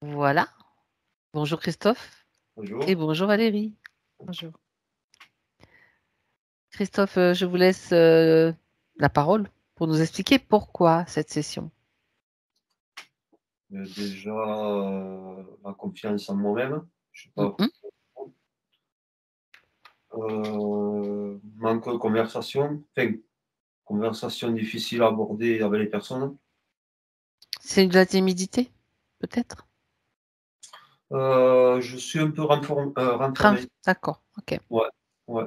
Voilà. Bonjour Christophe et Bonjour. bonjour Valérie. Bonjour. Christophe, je vous laisse la parole pour nous expliquer pourquoi cette session. Déjà, la confiance en moi-même. Je sais pas. Mhm. Manque de conversation. Enfin, conversation difficile à aborder avec les personnes. C'est de la timidité, peut-être? Je suis un peu renfermé. D'accord, ok. Ouais, ouais.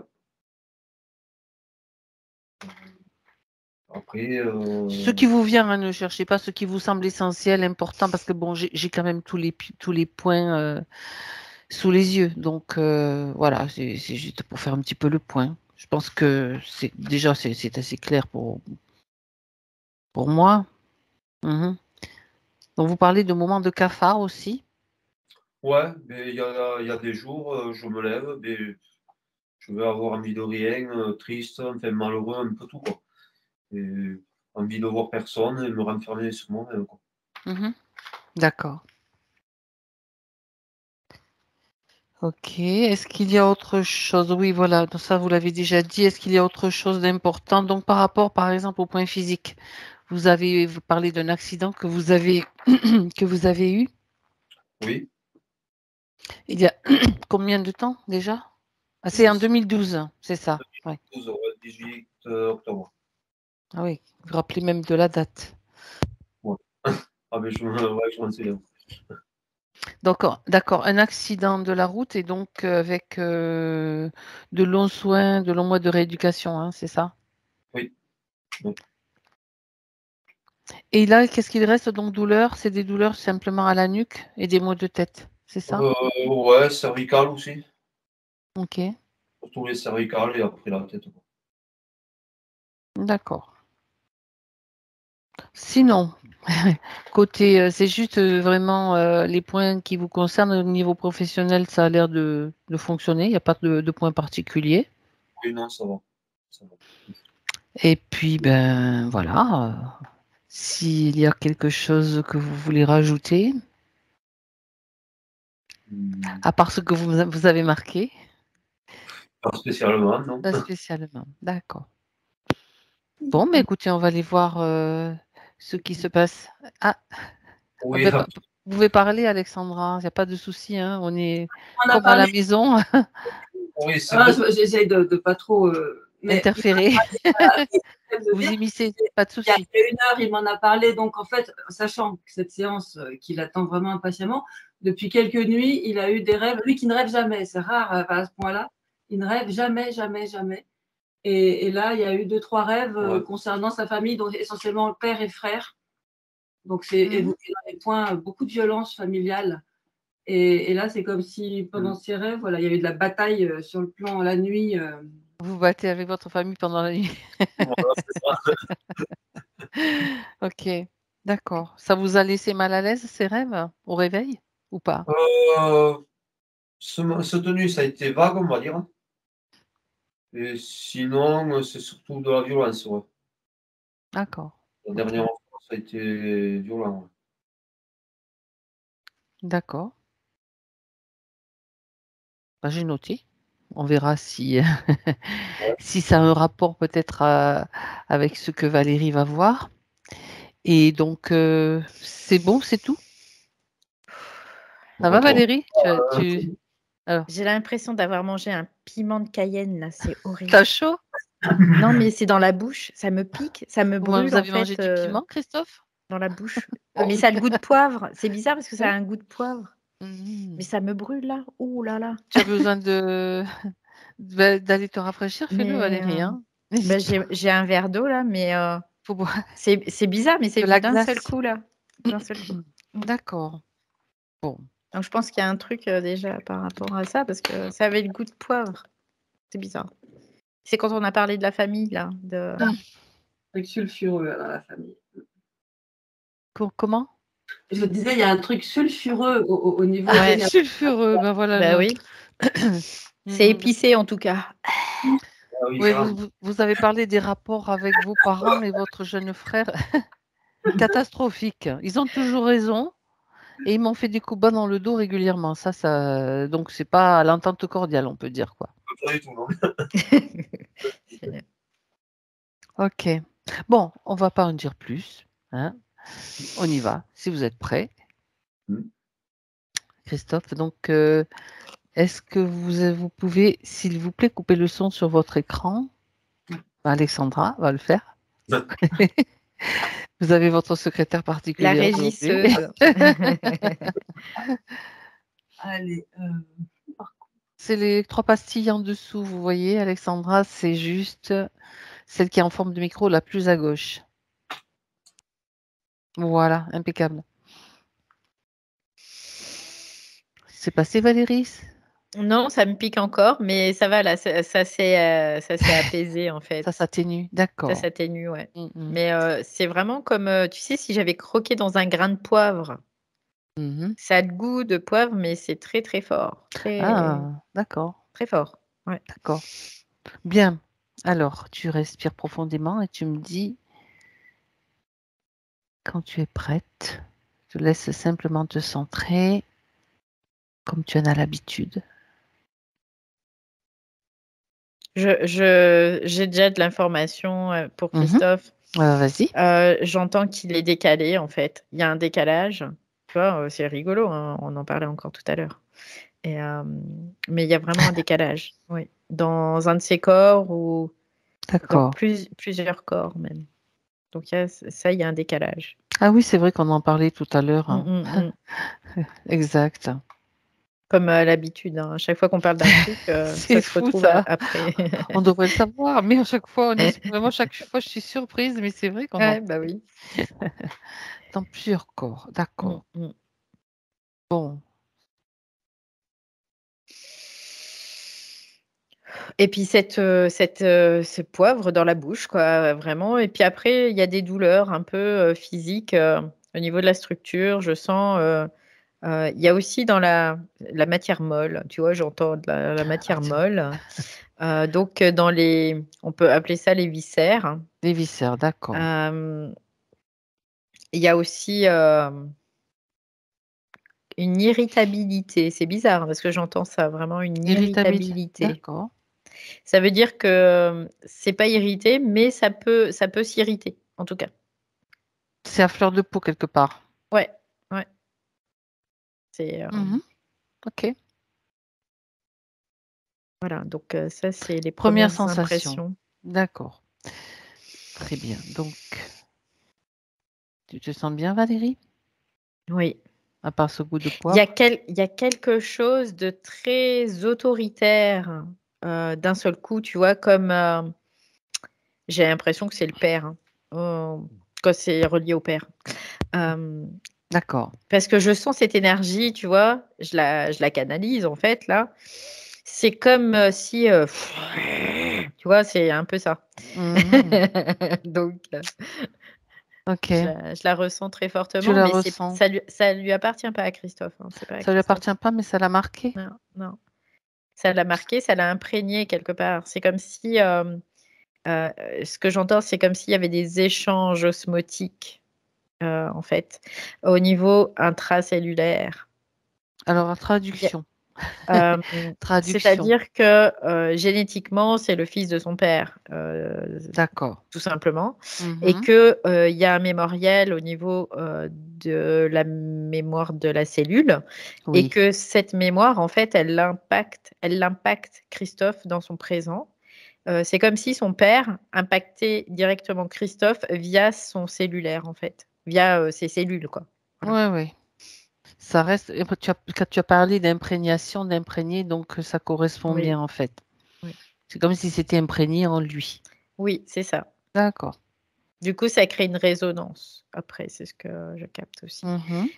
Après, Ce qui vous vient, hein, ne cherchez pas ce qui vous semble essentiel, important, parce que bon, j'ai quand même tous les points sous les yeux. Donc voilà, c'est juste pour faire un petit peu le point. Je pense que c'est assez clair pour moi. Mhm. Donc vous parlez de moments de cafard aussi. ouais, mais il y a des jours, je me lève, mais je vais avoir envie de rien, triste, enfin malheureux, un peu tout, quoi. Et envie de voir personne et me renfermer sur moi-même, quoi. Mhm. D'accord. Ok. Est-ce qu'il y a autre chose? Oui, voilà. Donc ça, vous l'avez déjà dit. Est-ce qu'il y a autre chose d'important? Donc par rapport, par exemple, au point physique, vous parlez d'un accident que vous avez que vous avez eu. Oui, Il y a combien de temps déjà? Ah, c'est en 2012, c'est ça. Ouais. 12, 18 octobre. Ah oui, vous vous rappelez même de la date. Ouais. Ah, mais ouais, je m'en souviens. D'accord, un accident de la route et donc avec de longs soins, de longs mois de rééducation, hein, c'est ça? Oui. Oui. Et là, qu'est-ce qu'il reste donc douleur? C'est des douleurs simplement à la nuque et des maux de tête, c'est ça? Ouais, cervical aussi. Ok, Surtout les cervicales et après la tête, quoi. d'accord. Sinon, côté, c'est juste vraiment les points qui vous concernent au niveau professionnel, ça a l'air de fonctionner, il n'y a pas de points particuliers. Oui, non, ça va. Ça va. Et puis, ben voilà, s'il y a quelque chose que vous voulez rajouter, à part ce que vous avez marqué, Pas spécialement, non. pas spécialement. D'accord. Bon, mais écoutez, on va aller voir ce qui se passe. Ah, ah Oui, ben, vous pouvez parler, Alexandra, il n'y a pas de souci, hein, on est On a comme à parlé. la maison, oui, c'est Ah, bon. j'essaye de pas trop. Mais interférer. il Vous immiscez, pas de y a souci. 1 heure, il m'en a parlé. Donc, en fait, sachant que cette séance qu'il attend vraiment impatiemment, depuis quelques nuits, il a eu des rêves. Lui qui ne rêve jamais, c'est rare à ce point-là. Il ne rêve jamais, jamais, jamais. Et là, il y a eu 2, 3 rêves Ouais. concernant sa famille, donc essentiellement père et frère. Donc, c'est Mhm. évoqué dans les points beaucoup de violence familiale. Et là, c'est comme si pendant ces rêves, voilà, il y avait de la bataille sur le plan la nuit. Vous battez avec votre famille pendant la nuit. Voilà, c'est ça. Ok, d'accord. Ça vous a laissé mal à l'aise ces rêves au réveil ou pas? Euh, cette nuit, ça a été vague, on va dire. Et sinon, c'est surtout de la violence, ouais. D'accord. La Ok, dernière fois, ça a été violent, ouais. d'accord. Bah, j'ai noté. On verra si, si ça a un rapport peut-être avec ce que Valérie va voir. Et donc, c'est bon, c'est tout? Faut Ça pas va trop. Valérie? Alors, J'ai l'impression d'avoir mangé un piment de Cayenne, là, c'est horrible. t'as chaud? Non, mais c'est dans la bouche, ça me pique, ça me Vous brûle en avez mangé fait du piment, Christophe? dans la bouche. Mais ça a le goût de poivre. C'est bizarre parce que ça a un goût de poivre. Mhm. Mais ça me brûle là. Ouh là là. Tu as besoin d'aller te rafraîchir? Fais-le, Mais Valérie, hein. bah, N'hésite pas. j'ai un verre d'eau là, mais Faut boire c'est bizarre, mais c'est de la venu d'un seul glace. coup là. D'un seul coup. D'accord. Bon. Donc je pense qu'il y a un truc déjà par rapport à ça parce que ça avait le goût de poivre. C'est bizarre. C'est quand on a parlé de la famille là. Truc sulfureux dans la famille. Comment? Je disais, il y a un truc sulfureux au niveau Ouais. général. Sulfureux, ben voilà Bah le. oui. C'est épicé en tout cas. Ah oui, Oui, ça. vous avez parlé des rapports avec vos parents et votre jeune frère. Catastrophique. Ils ont toujours raison. Et ils m'ont fait des coups bas dans le dos régulièrement. Donc c'est pas à l'entente cordiale, on peut dire, quoi. Pas du tout, non. Ok. Bon, on va pas en dire plus, hein. On y va, si vous êtes prêts. Mm. Christophe, donc, est-ce que vous pouvez, s'il vous plaît, couper le son sur votre écran? Alexandra va le faire. Vous avez votre secrétaire La particulière aujourd'hui. régisseuse. Allez, C'est les 3 pastilles en dessous, vous voyez, Alexandra, c'est juste celle qui est en forme de micro la plus à gauche. Voilà, impeccable. C'est passé, Valérie? Non, ça me pique encore, mais ça va là, ça s'est apaisé en fait. Ça s'atténue, Ça d'accord. s'atténue, ouais. Mhm. Mais c'est vraiment comme, tu sais, si j'avais croqué dans un grain de poivre. Mhm. Ça a le goût de poivre, mais c'est très très fort. Très, Ah, d'accord, très fort. Ouais. d'accord. Bien. Alors, tu respires profondément et tu me dis quand tu es prête. Je te laisse simplement te centrer comme tu en as l'habitude. J'ai déjà de l'information pour Christophe. Vas-y. J'entends qu'il est décalé en fait. Il y a un décalage. Tu vois, c'est rigolo, hein, on en parlait encore tout à l'heure. Mais il y a vraiment un décalage. Oui. Dans un de ses corps ou dans D'accord. plusieurs corps même. Donc il y a un décalage. Ah oui, c'est vrai qu'on en parlait tout à l'heure. Exact. Comme à l'habitude, hein. À chaque fois qu'on parle d'un truc, C'est ça se fou, retrouve ça. après. On devrait le savoir, mais à chaque fois, chaque fois, je suis surprise, mais c'est vrai qu'on en Ouais, bah oui. dans plusieurs corps. D'accord. Bon. Et puis ce poivre dans la bouche, quoi, vraiment. Et puis après, il y a des douleurs un peu physiques au niveau de la structure. Je sens. Il y a aussi dans la matière molle. Tu vois, j'entends de la matière molle. Donc on peut appeler ça les viscères. Les viscères, d'accord. Il y a aussi une irritabilité. C'est bizarre parce que j'entends ça, vraiment une irritabilité. D'accord. Ça veut dire que c'est pas irrité, mais ça peut s'irriter, en tout cas. C'est à fleur de peau quelque part. Ouais, ouais. C'est Ok. voilà. Donc ça, c'est les Première premières sensation. impressions. D'accord. Très bien. Donc, tu te sens bien, Valérie? Oui. À part ce goût de Il poivre. y a quelque chose de très autoritaire d'un seul coup, tu vois, comme j'ai l'impression que c'est le père, hein, quand c'est relié au père. D'accord. Parce que je sens cette énergie, tu vois, je la canalise en fait là. C'est comme si, tu vois, c'est un peu ça. Donc, Ok. je la ressens très Tu fortement, la mais ressens. ça lui appartient pas à Christophe, hein, c'est pas à Ça lui Christophe. appartient pas, mais ça l'a marqué. Non, non. Ça l'a marqué, ça l'a imprégné quelque part. C'est comme si, ce que j'entends, c'est comme s'il y avait des échanges osmotiques, en fait, au niveau intracellulaire. Alors, la traduction. C'est-à-dire que génétiquement, c'est le fils de son père, D'accord. tout simplement, et qu'il y a un mémoriel au niveau de la mémoire de la cellule, Oui. et que cette mémoire, en fait, elle l'impacte Christophe dans son présent. C'est comme si son père impactait directement Christophe via son cellulaire, en fait, via ses cellules, quoi. Voilà. Oui. Ça reste. Quand tu as parlé d'imprégnation, d'imprégner, donc ça correspond Oui. bien en fait. Oui. C'est comme si c'était imprégné en lui. Oui, c'est ça. D'accord. Du coup, ça crée une résonance. Après, c'est ce que je capte aussi.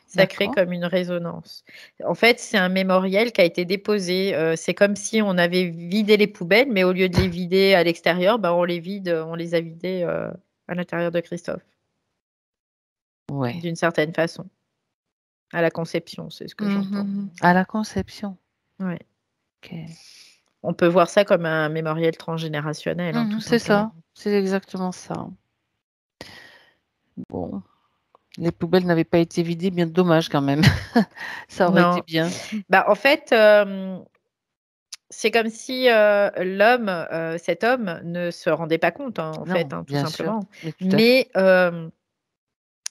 Ça crée comme une résonance. En fait, c'est un mémoriel qui a été déposé. C'est comme si on avait vidé les poubelles, mais au lieu de les vider à l'extérieur, on les a vidées à l'intérieur de Christophe. Ouais. D'une certaine façon. À la conception, c'est ce que j'entends. À la conception. Ouais. Ok. On peut voir ça comme un mémoriel transgénérationnel. Tout C'est simplement. ça. C'est exactement ça. Bon. Les poubelles n'avaient pas été vidées, bien dommage quand même. Ça aurait été Non. bien. Bah, en fait, c'est comme si cet homme ne se rendait pas compte, hein, en Non, fait, hein, tout bien sûr, simplement. mais tout à fait. Mais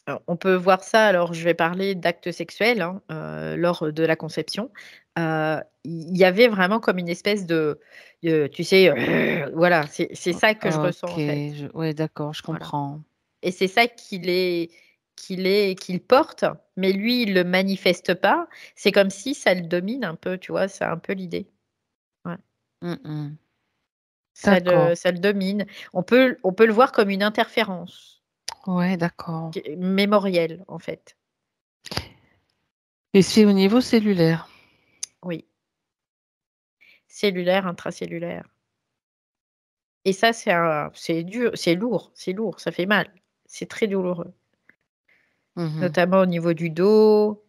alors, on peut voir ça, alors je vais parler d'actes sexuels hein, lors de la conception. Il y avait vraiment comme une espèce tu sais, voilà, c'est ça que je ressens en fait. Ok, ouais, d'accord, je Voilà. comprends. Et c'est ça qu'il porte, mais lui, il le manifeste pas. C'est comme si ça le domine un peu, tu vois, c'est un peu l'idée. Ouais. Mhm. D'accord, Ça le domine. On peut le voir comme une interférence ouais, d'accord. mémorielle, en fait. Et c'est au niveau cellulaire. Oui, cellulaire, intracellulaire. Et ça, c'est dur, c'est lourd, ça fait mal. C'est très douloureux, Mhm. notamment au niveau du dos,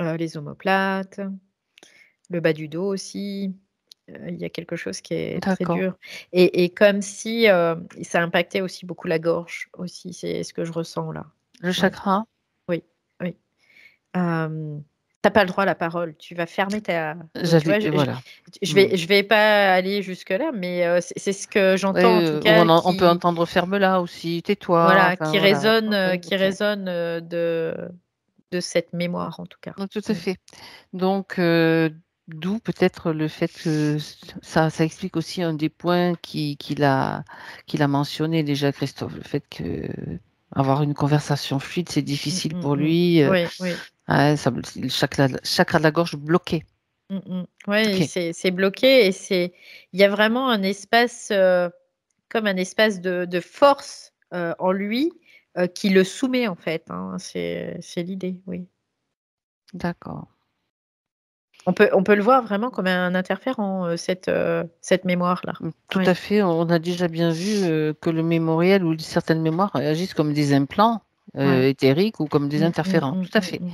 les omoplates, le bas du dos aussi. Il y a quelque chose qui est très D'accord. dur et comme si, ça impactait aussi beaucoup la gorge aussi, c'est ce que je ressens là. Le Ouais, chakra? oui, oui. Tu pas le droit à la parole, tu vas fermer tu vois? Et voilà. Mm. Je vais pas aller jusque-là, mais c'est ce que j'entends en tout Ou cas on peut entendre ferme-la aussi, tais-toi, voilà, enfin voilà. Ok, qui ok. résonne, de cette mémoire en tout cas. Tout à Mmh. fait. Donc, d'où peut-être le fait que ça explique aussi un des points qu'il a mentionné déjà, Christophe, le fait que avoir une conversation fluide, c'est Mmh, difficile mmh, pour mmh. lui. Oui, oui. Le chakra de la gorge bloqué. Mmh mh. Ouais, et Ok, c'est bloqué et il y a vraiment un espace, comme un espace de force, en lui, qui le soumet en fait, hein. C'est l'idée, oui. d'accord. On peut le voir vraiment comme un interférent, cette mémoire-là. Tout Oui, à fait. On a déjà bien vu que le mémoriel ou certaines mémoires agissent comme des implants ouais. éthériques ou comme des Mmh, mmh, interférents. mmh, Tout à mmh, fait. mmh.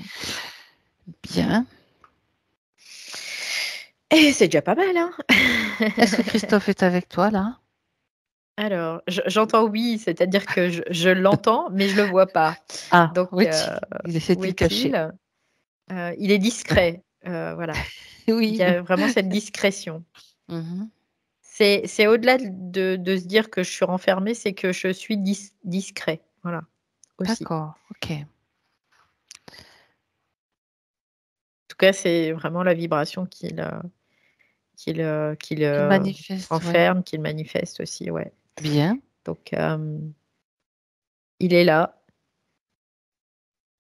Bien. Et c'est déjà pas mal, hein? Est-ce que Christophe est avec toi là? Alors, j'entends oui, c'est-à-dire que je l'entends, mais je le vois pas. Ah, Donc, où est-il? Il où s'est-il caché? est-il? Il est discret, voilà. Il y Oui. a vraiment cette discrétion. Mhm. C'est au-delà de se dire que je suis renfermée, c'est que je suis discret, voilà, aussi. D'accord, ok. En tout cas, c'est vraiment la vibration qu'il, Qu'il manifeste, ouais. renferme, qu'il manifeste aussi, ouais. Bien. Donc, il est là,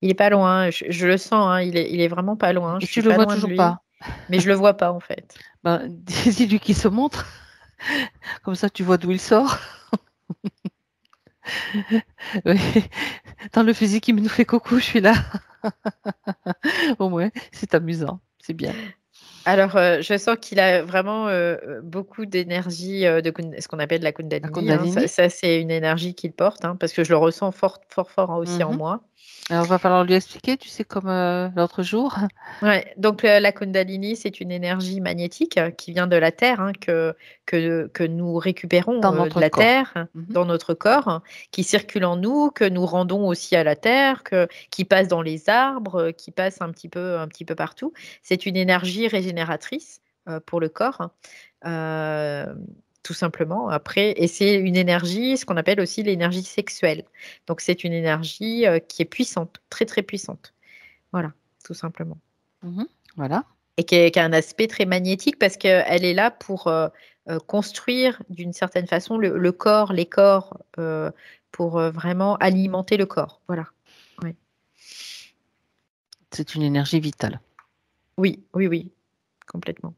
il est pas loin, je le sens, hein, il est vraiment pas loin, Et je tu suis le pas vois loin de toujours lui, pas? mais je le vois pas, en fait. Ben, dis-lui qu'il se montre. Comme ça, tu vois d'où il sort. Oui. Dans le physique, il me nous fait coucou, je suis là. Au moins, c'est amusant. C'est bien. Alors, je sens qu'il a vraiment, beaucoup d'énergie, ce qu'on appelle la La Kundalini, hein. Kundalini? Ça, c'est une énergie qu'il porte, hein, parce que je le ressens fort, fort, fort aussi en Mhm. moi. Alors, va falloir lui expliquer, tu sais, comme l'autre jour. Ouais, donc la Kundalini, c'est une énergie magnétique qui vient de la Terre, hein, que nous récupérons Dans de notre la corps. Terre Mhm. dans notre corps, hein, qui circule en nous, que nous rendons aussi à la Terre, qui passe dans les arbres, qui passe un petit peu partout. C'est une énergie régénératrice pour le corps, hein, euh, tout simplement. Après, et c'est une énergie, ce qu'on appelle aussi l'énergie sexuelle. Donc c'est une énergie qui est puissante, très très puissante. Voilà, tout simplement. Mhm. Voilà. Et qui a un aspect très magnétique parce qu'elle est là pour construire d'une certaine façon le corps, les corps, pour vraiment alimenter le corps. Voilà. Ouais. C'est une énergie vitale. Oui, oui, oui, complètement.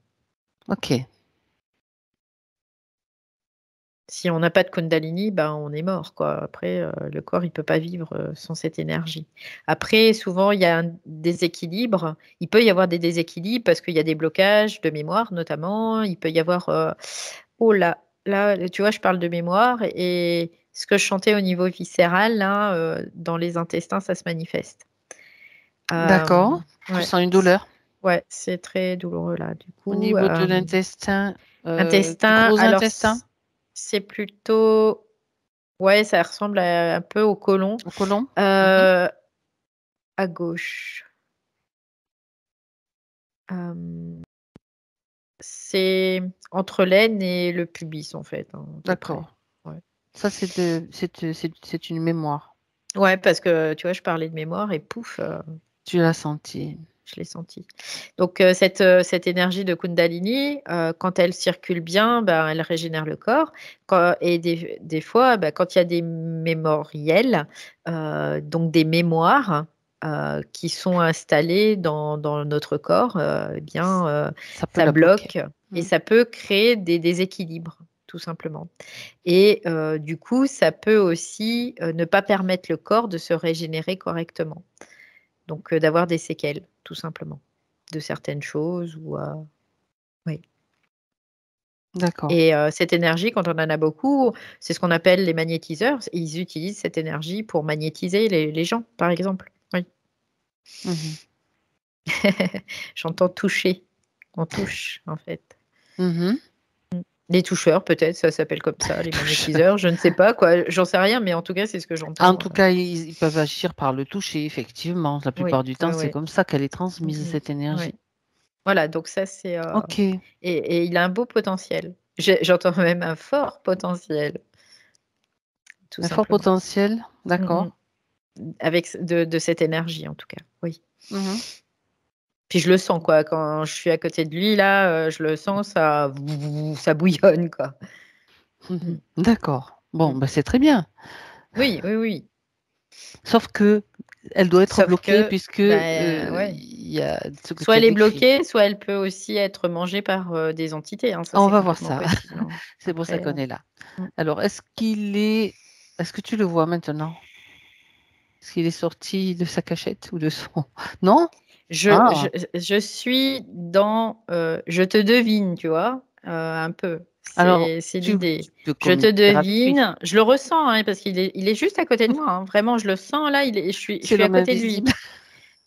Ok. Si on n'a pas de Kundalini, ben, on est mort, quoi. Après, le corps, il peut pas vivre sans cette énergie. Après, souvent, il y a un déséquilibre. Il peut y avoir des déséquilibres parce qu'il y a des blocages de mémoire, notamment. Il peut y avoir oh là, tu vois, je parle de mémoire et ce que je chantais au niveau viscéral, là, dans les intestins, ça se manifeste. D'accord. Tu Ouais, sens une douleur ouais, c'est très douloureux là. Du au coup, niveau de l'intestin, du intestin, gros alors intestin? c'est plutôt Ouais, ça ressemble un peu au côlon. Au côlon? À gauche. C'est entre l'aine et le pubis, en fait, hein, à peu près. D'accord. Ouais. Ça, c'est une mémoire. Ouais, parce que tu vois, je parlais de mémoire et pouf, Tu l'as senti. je l'ai senti. Donc, cette énergie de Kundalini, quand elle circule bien, ben, elle régénère le corps. Et des fois, ben, quand il y a des mémoriels, donc des mémoires qui sont installées dans notre corps, eh bien, Ça peut ça la bloquer. bloque et ça peut créer des déséquilibres, tout simplement. Et du coup, ça peut aussi ne pas permettre le corps de se régénérer correctement. Donc, d'avoir des séquelles, tout simplement, de certaines choses. Oui. D'accord. Et cette énergie, quand on en a beaucoup, c'est ce qu'on appelle les magnétiseurs. Ils utilisent cette énergie pour magnétiser les gens, par exemple. Oui. Mhm. J'entends toucher. On touche, en fait. Mhm. Les toucheurs, peut-être, ça s'appelle comme ça, les magnétiseurs. Je ne sais pas, quoi. J'en sais rien, mais en tout cas, c'est ce que j'entends. En tout cas, ils peuvent agir par le toucher, effectivement. La plupart du temps, c'est comme ça qu'elle est transmise, cette énergie. Ouais. Voilà, donc ça, c'est. Ok. Et il a un beau potentiel. J'entends même un fort potentiel, tout Un fort simplement. potentiel, d'accord. Avec de cette énergie, en tout cas, oui. Mhm. Puis je le sens, quoi. Quand je suis à côté de lui, là, je le sens, ça bouillonne, quoi. Mhm. D'accord. Bon, Mm. bah, c'est très bien. Oui, oui, oui. Sauf que elle doit être Sauf bloquée que, puisque ouais. il y a ce que tu Soit as elle est décrit. bloquée, soit elle peut aussi être mangée par des entités, hein. Ça, On c'est va voir complètement ça. possible, hein. C'est pour ça Après, qu'on est là. mm. Alors, est-ce que tu le vois maintenant? Est-ce qu'il est sorti de sa cachette ou de son... Non? Ah, Je suis dans je te devine, tu vois, un peu. alors, C'est tu l'idée. peux Je te communiquer avec lui. devine, je le ressens, hein, parce qu'il est juste à côté de moi, hein. Vraiment, je le sens là, je C'est suis à l'homme côté de lui. invisible.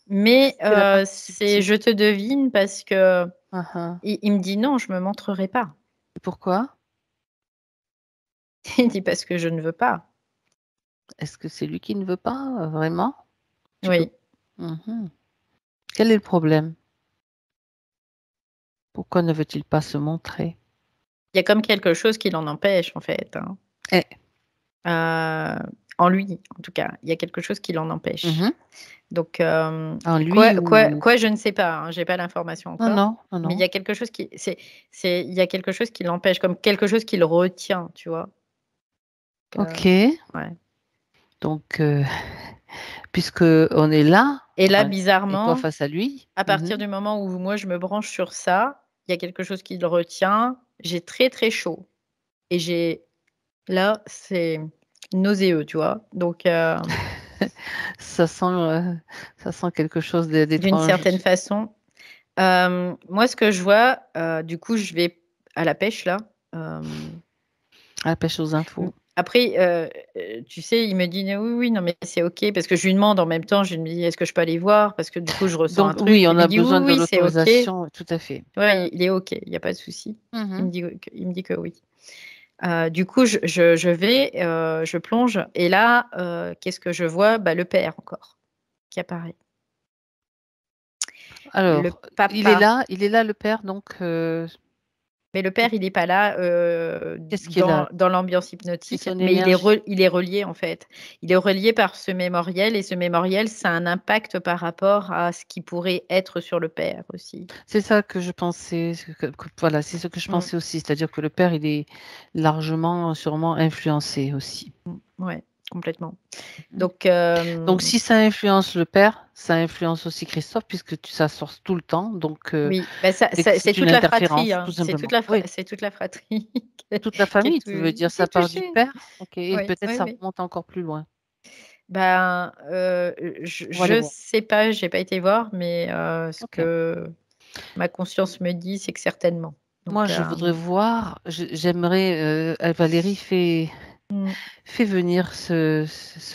Mais C'est la partie c'est subtile. je te devine parce que Ah, ah. il me dit non, je me montrerai pas. Pourquoi? Il dit parce que je ne veux pas. Est-ce que c'est lui qui ne veut pas, vraiment? Tu peux... Oui. Mhm. Quel est le problème? Pourquoi ne veut-il pas se montrer? Il y a comme quelque chose qui l'en empêche, en fait, hein. Eh. En lui, en tout cas, il y a quelque chose qui l'en empêche. Mhm. Donc, En lui ou... quoi, je ne sais pas, hein, j'ai pas l'information Non, encore. non, non, Mais il non. y a quelque chose il y a quelque chose qui l'empêche, comme quelque chose qui le retient, tu vois. Ok. Ouais. Donc, puisque on est là, Et là, enfin, et toi bizarrement, face à lui. à partir du moment où moi je me branche sur ça, il y a quelque chose qui le retient. J'ai très très chaud. Et là, c'est nauséeux, tu vois. Donc, Ça sent quelque chose d'une d'étrange. certaine façon. Moi, ce que je vois, du coup, je vais à la pêche là. À la pêche aux infos. Après, tu sais, il me dit: «Oui, oui, non, mais c'est OK», parce que je lui demande en même temps, je lui dis: «Est-ce que je peux aller voir?» parce que du coup, je ressens un Donc, truc. oui, Il on me a dit: «Oui, besoin de oui, c'est OK». Ouais, l'autorisation, tout à fait. il est OK, il y a pas de souci. Mhm. Il me dit que oui. Du coup, je vais, je plonge et là, qu'est-ce que je vois? Bah, le père encore qui apparaît. Le Alors, papa. il est là, le père, donc, Mais le père, il est pas là, qu'est-ce qui est là? dans l'ambiance C'est hypnotique, son mais énergie. il est relié, en fait. Il est relié par ce mémoriel et ce mémoriel, ça a un impact par rapport à ce qui pourrait être sur le père aussi. C'est ça que je pensais. Voilà, c'est ce que je Mmh. pensais aussi. C'est-à-dire que le père, il est largement, sûrement influencé aussi. Ouais, complètement. Mhm. Donc, Donc, si ça influence le père, ça influence aussi Christophe, puisque ça sort tout le temps. Donc, oui, bah, c'est c'est une toute la fratrie, interférence, tout hein. simplement. Oui, C'est toute la fratrie toute la qui famille, tu veux dire, qui ça est part du touchée. père. Ok, et Oui, peut-être oui, ça oui. remonte encore plus loin. Ben, On va aller je voir. sais pas, j'ai pas été voir, mais ce Ok. que ma conscience me dit, c'est que certainement. Moi, Donc, je voudrais voir, j'aimerais, Valérie, mmh, fais venir ce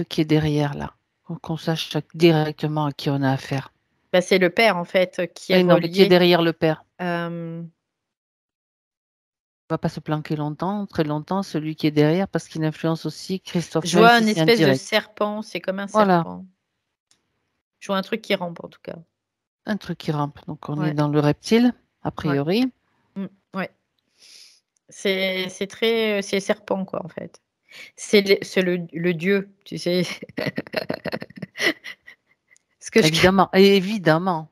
qui est derrière là, qu'on sache directement à qui on a affaire. bah, c'est le père, en fait, qui est Oui, non, mais qui est relié. derrière le père? Hem, va pas se planquer longtemps, très longtemps, celui qui est derrière, parce qu'il influence aussi Christophe, Je même vois si un c'est espèce de indirect. serpent, c'est comme un Voilà, serpent. Je vois un truc qui rampe en tout cas. un truc qui rampe. Donc, on est Ouais, dans le reptile, a ouais, priori. ouais. C'est serpent quoi en fait. C'est le dieu, tu sais. Ce que je, Évidemment, et évidemment,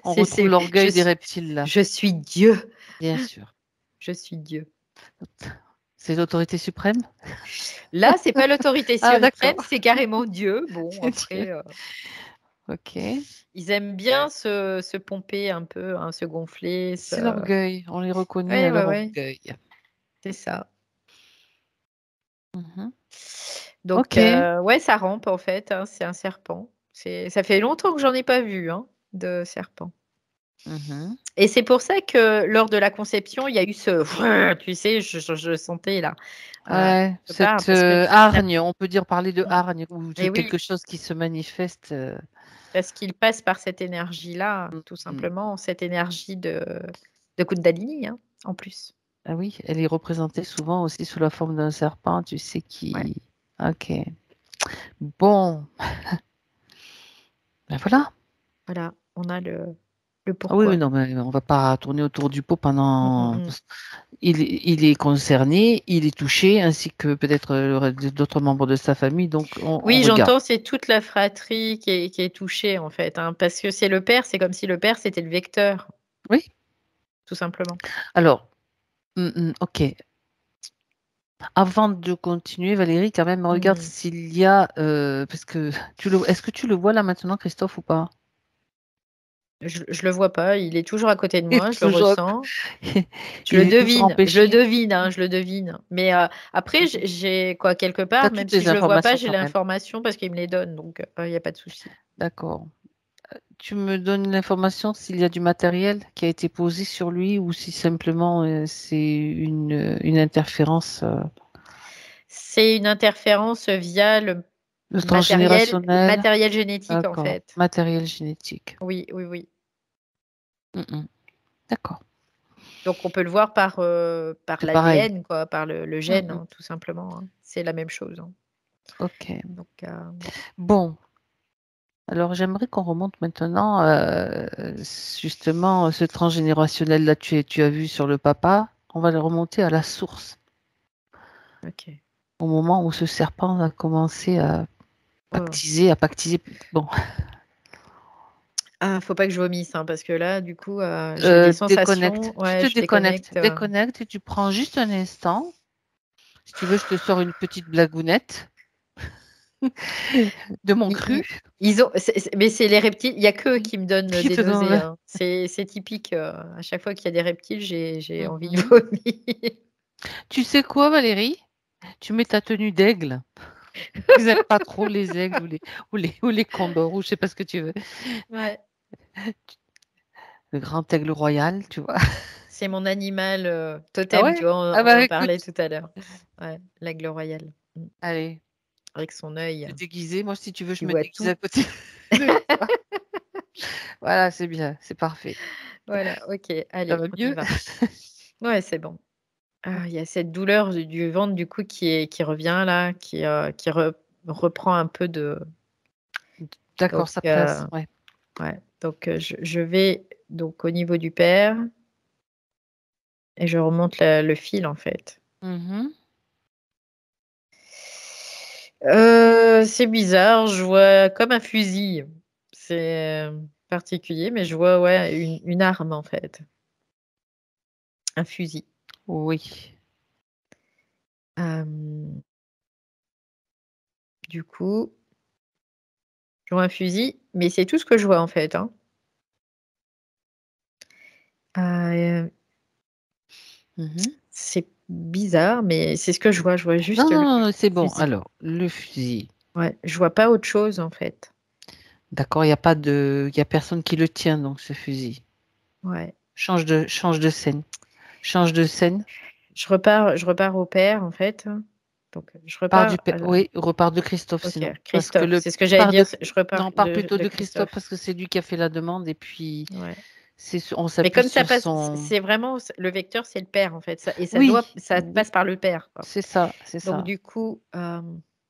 on retrouve l'orgueil des reptiles là, je suis Dieu, bien sûr. je suis Dieu. C'est l'autorité suprême? Là, c'est pas l'autorité Ah, suprême, d'accord. c'est carrément Dieu. Bon, après, Ok. ils aiment bien se pomper un peu, hein, se gonfler. C'est l'orgueil. On les reconnaît Ouais, à leur ouais, orgueil. c'est ça. Mhm. Donc, Ok. ouais, ça rampe en fait, hein, c'est un serpent. Ça fait longtemps que j'en ai pas vu hein, de serpent. Mhm. Et c'est pour ça que lors de la conception, il y a eu ce, tu sais, je sentais là. Ouais, Je pars cette parce que hargne, on peut dire parler de hargne ou de et oui, quelque chose qui se manifeste. parce qu'il passe par cette énergie-là, tout Mhm. simplement, cette énergie de Kundalini, hein, en plus. Ah oui, elle est représentée souvent aussi sous la forme d'un serpent, tu sais Ouais, qui. Ok. Bon, ben voilà. voilà, on a le Ah oui, oui, pourquoi. non, mais on va pas tourner autour du pot Mm, mm, pendant. mm. Il est concerné, il est touché, ainsi que peut-être d'autres membres de sa famille. Donc, on Oui, regarde. j'entends, c'est toute la fratrie qui est touchée, en fait, hein, parce que c'est le père, c'est comme si le père, c'était le vecteur, Oui. tout simplement. Alors, ok. Avant de continuer, Valérie, quand même, regarde Mm. s'il y a, parce que est-ce que tu le vois là maintenant, Christophe, ou pas? Je le vois pas, il est toujours à côté de Il moi, est je le toujours, ressens. il est toujours Je le empêché. devine, hein, je le devine. Mais après, j'ai quoi quelque Tu as part, même toutes si les je le vois pas, informations j'ai quand même. l'information parce qu'il me les donne, donc il n'y a pas de souci. D'accord. Tu me donnes l'information s'il y a du matériel qui a été posé sur lui ou si simplement c'est une interférence C'est une interférence via le transgénérationnel. matériel génétique en D'accord. fait. Matériel génétique. Oui, oui, oui. Mhm. D'accord. Donc on peut le voir par C'est pareil. l'ADN, quoi, par le gène, Mhm. hein, tout simplement, hein. C'est la même chose, hein. Ok. Donc Bon. Alors j'aimerais qu'on remonte maintenant justement ce transgénérationnel là tu as vu sur le papa. On va le remonter à la source. ok. Au moment où ce serpent a commencé Oh. à pactiser. Bon. Ah, faut pas que je vomisse, hein, parce que là, du coup, j'ai des Déconnecte. sensations. Tu Ouais, te je déconnectes. déconnecte. Déconnecte et tu prends juste un instant. Si tu veux, je te sors une petite blagounette de mon Ils, cru ils- ils ont, mais c'est les reptiles. Il y a qu'eux qui me donnent qui des te nausées, donne. hein. C'est typique. À chaque fois qu'il y a des reptiles, j'ai envie de Mhm. vomir. Tu sais quoi, Valérie? Tu mets ta tenue d'aigle. Vous n'êtes pas trop les aigles ou les condors ou je sais pas ce que tu veux. Ouais. Le grand aigle royal, tu vois. C'est mon animal Ah totem, tu ouais? vois, Ah on bah en écoute, parlait tout à l'heure. Ouais, l'aigle royal. allez, Avec son œil, te déguiser. Moi, si tu veux, je qui me voit déguise tout. à côté de toi. Voilà, c'est bien, c'est parfait. Voilà, ok, Ça allez, va on y mieux? va. Ouais, c'est bon. Ah, il y a cette douleur du ventre, du coup, qui revient là, qui reprend un peu de. D'accord, Donc, sa place. Ouais. ouais. Donc je vais donc au niveau du père et je remonte le fil en fait. Mhm. C'est bizarre, je vois comme un fusil. C'est particulier, mais je vois ouais, une arme en fait, un fusil. Oui. Euh, du coup, je vois un fusil, mais c'est tout ce que je vois en fait, hein. Euh, Mhm. c'est bizarre, mais c'est ce que je vois. Je vois Non, juste le non, non, c'est bon. fusil. Alors, le fusil. Ouais, je vois pas autre chose en fait. D'accord, il n'y a pas de, il y a personne qui le tient, donc ce fusil. Ouais. Change de scène. Change de scène. Je repars au père en fait. Donc je Part repars. oui, repart de Christophe Ok, sinon. Parce que Christophe, c'est ce que j'allais part dire. Je repars non, part plutôt de de Christophe Christophe. parce que c'est lui qui a fait la demande et puis Ouais. On Mais s'appuie comme ça sur passe, son. c'est vraiment le vecteur, c'est le père en fait, et ça Oui, passe par le père, quoi. c'est ça, c'est Donc ça. du coup,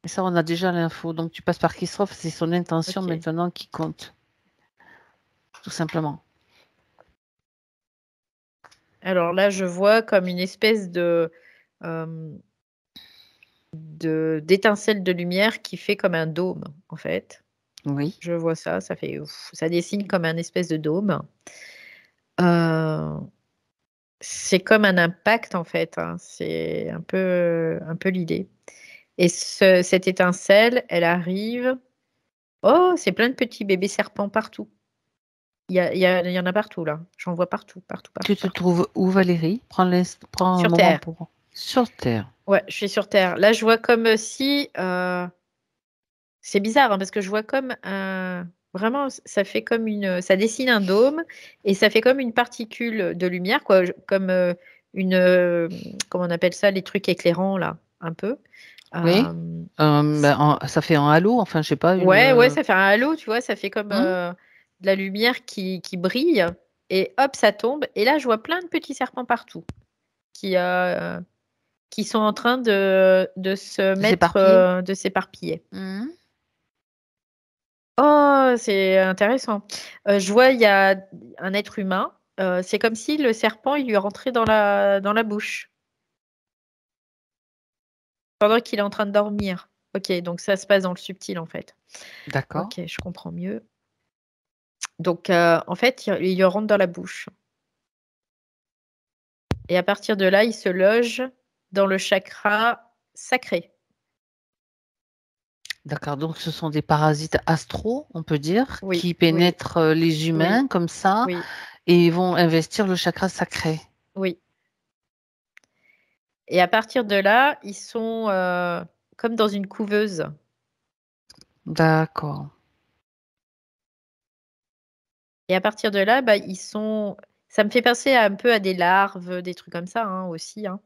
Et ça, on a déjà l'info. Donc tu passes par Kisrof, c'est son intention ok. maintenant qui compte, tout simplement. Alors là, je vois comme une espèce d'étincelle de lumière qui fait comme un dôme, en fait. Oui. Je vois ça, ça dessine comme un espèce de dôme. Euh, c'est comme un impact, en fait, hein. C'est un peu l'idée. Et cette étincelle, elle arrive. Oh, c'est plein de petits bébés serpents partout. Il y en a partout, là. J'en vois partout, partout, Tu partout, te partout. trouves où, Valérie? Prends un Sur moment Terre. pour. Sur Terre. Ouais, je suis sur Terre. Là, je vois comme si. C'est bizarre, hein, parce que je vois comme un. Vraiment, ça fait comme ça dessine un dôme et ça fait comme une particule de lumière, quoi, comme une. Comment on appelle ça, les trucs éclairants, là, un peu. Oui. Ça fait un halo, enfin, je sais pas, Ouais, ça fait un halo, tu vois, ça fait comme Hmm. de la lumière qui brille et hop, ça tombe. Et là, je vois plein de petits serpents partout qui, euh, qui sont en train de se mettre, S'éparpiller. de s'éparpiller. Hmm. Oh, c'est intéressant. Je vois, il y a un être humain. C'est comme si le serpent, il lui est rentré dans la bouche pendant qu'il est en train de dormir. Ok, donc ça se passe dans le subtil, en fait. D'accord. Ok, je comprends mieux. Donc, en fait, il lui rentre dans la bouche. Et à partir de là, il se loge dans le chakra sacré. D'accord. Donc, ce sont des parasites astraux, on peut dire, Oui, qui oui, pénètrent les oui, humains comme ça oui, et ils vont investir le chakra sacré. oui. Et à partir de là, ils sont comme dans une couveuse. D'accord. Et à partir de là, bah, ça me fait penser un peu à des larves, des trucs comme ça, hein, aussi, hein.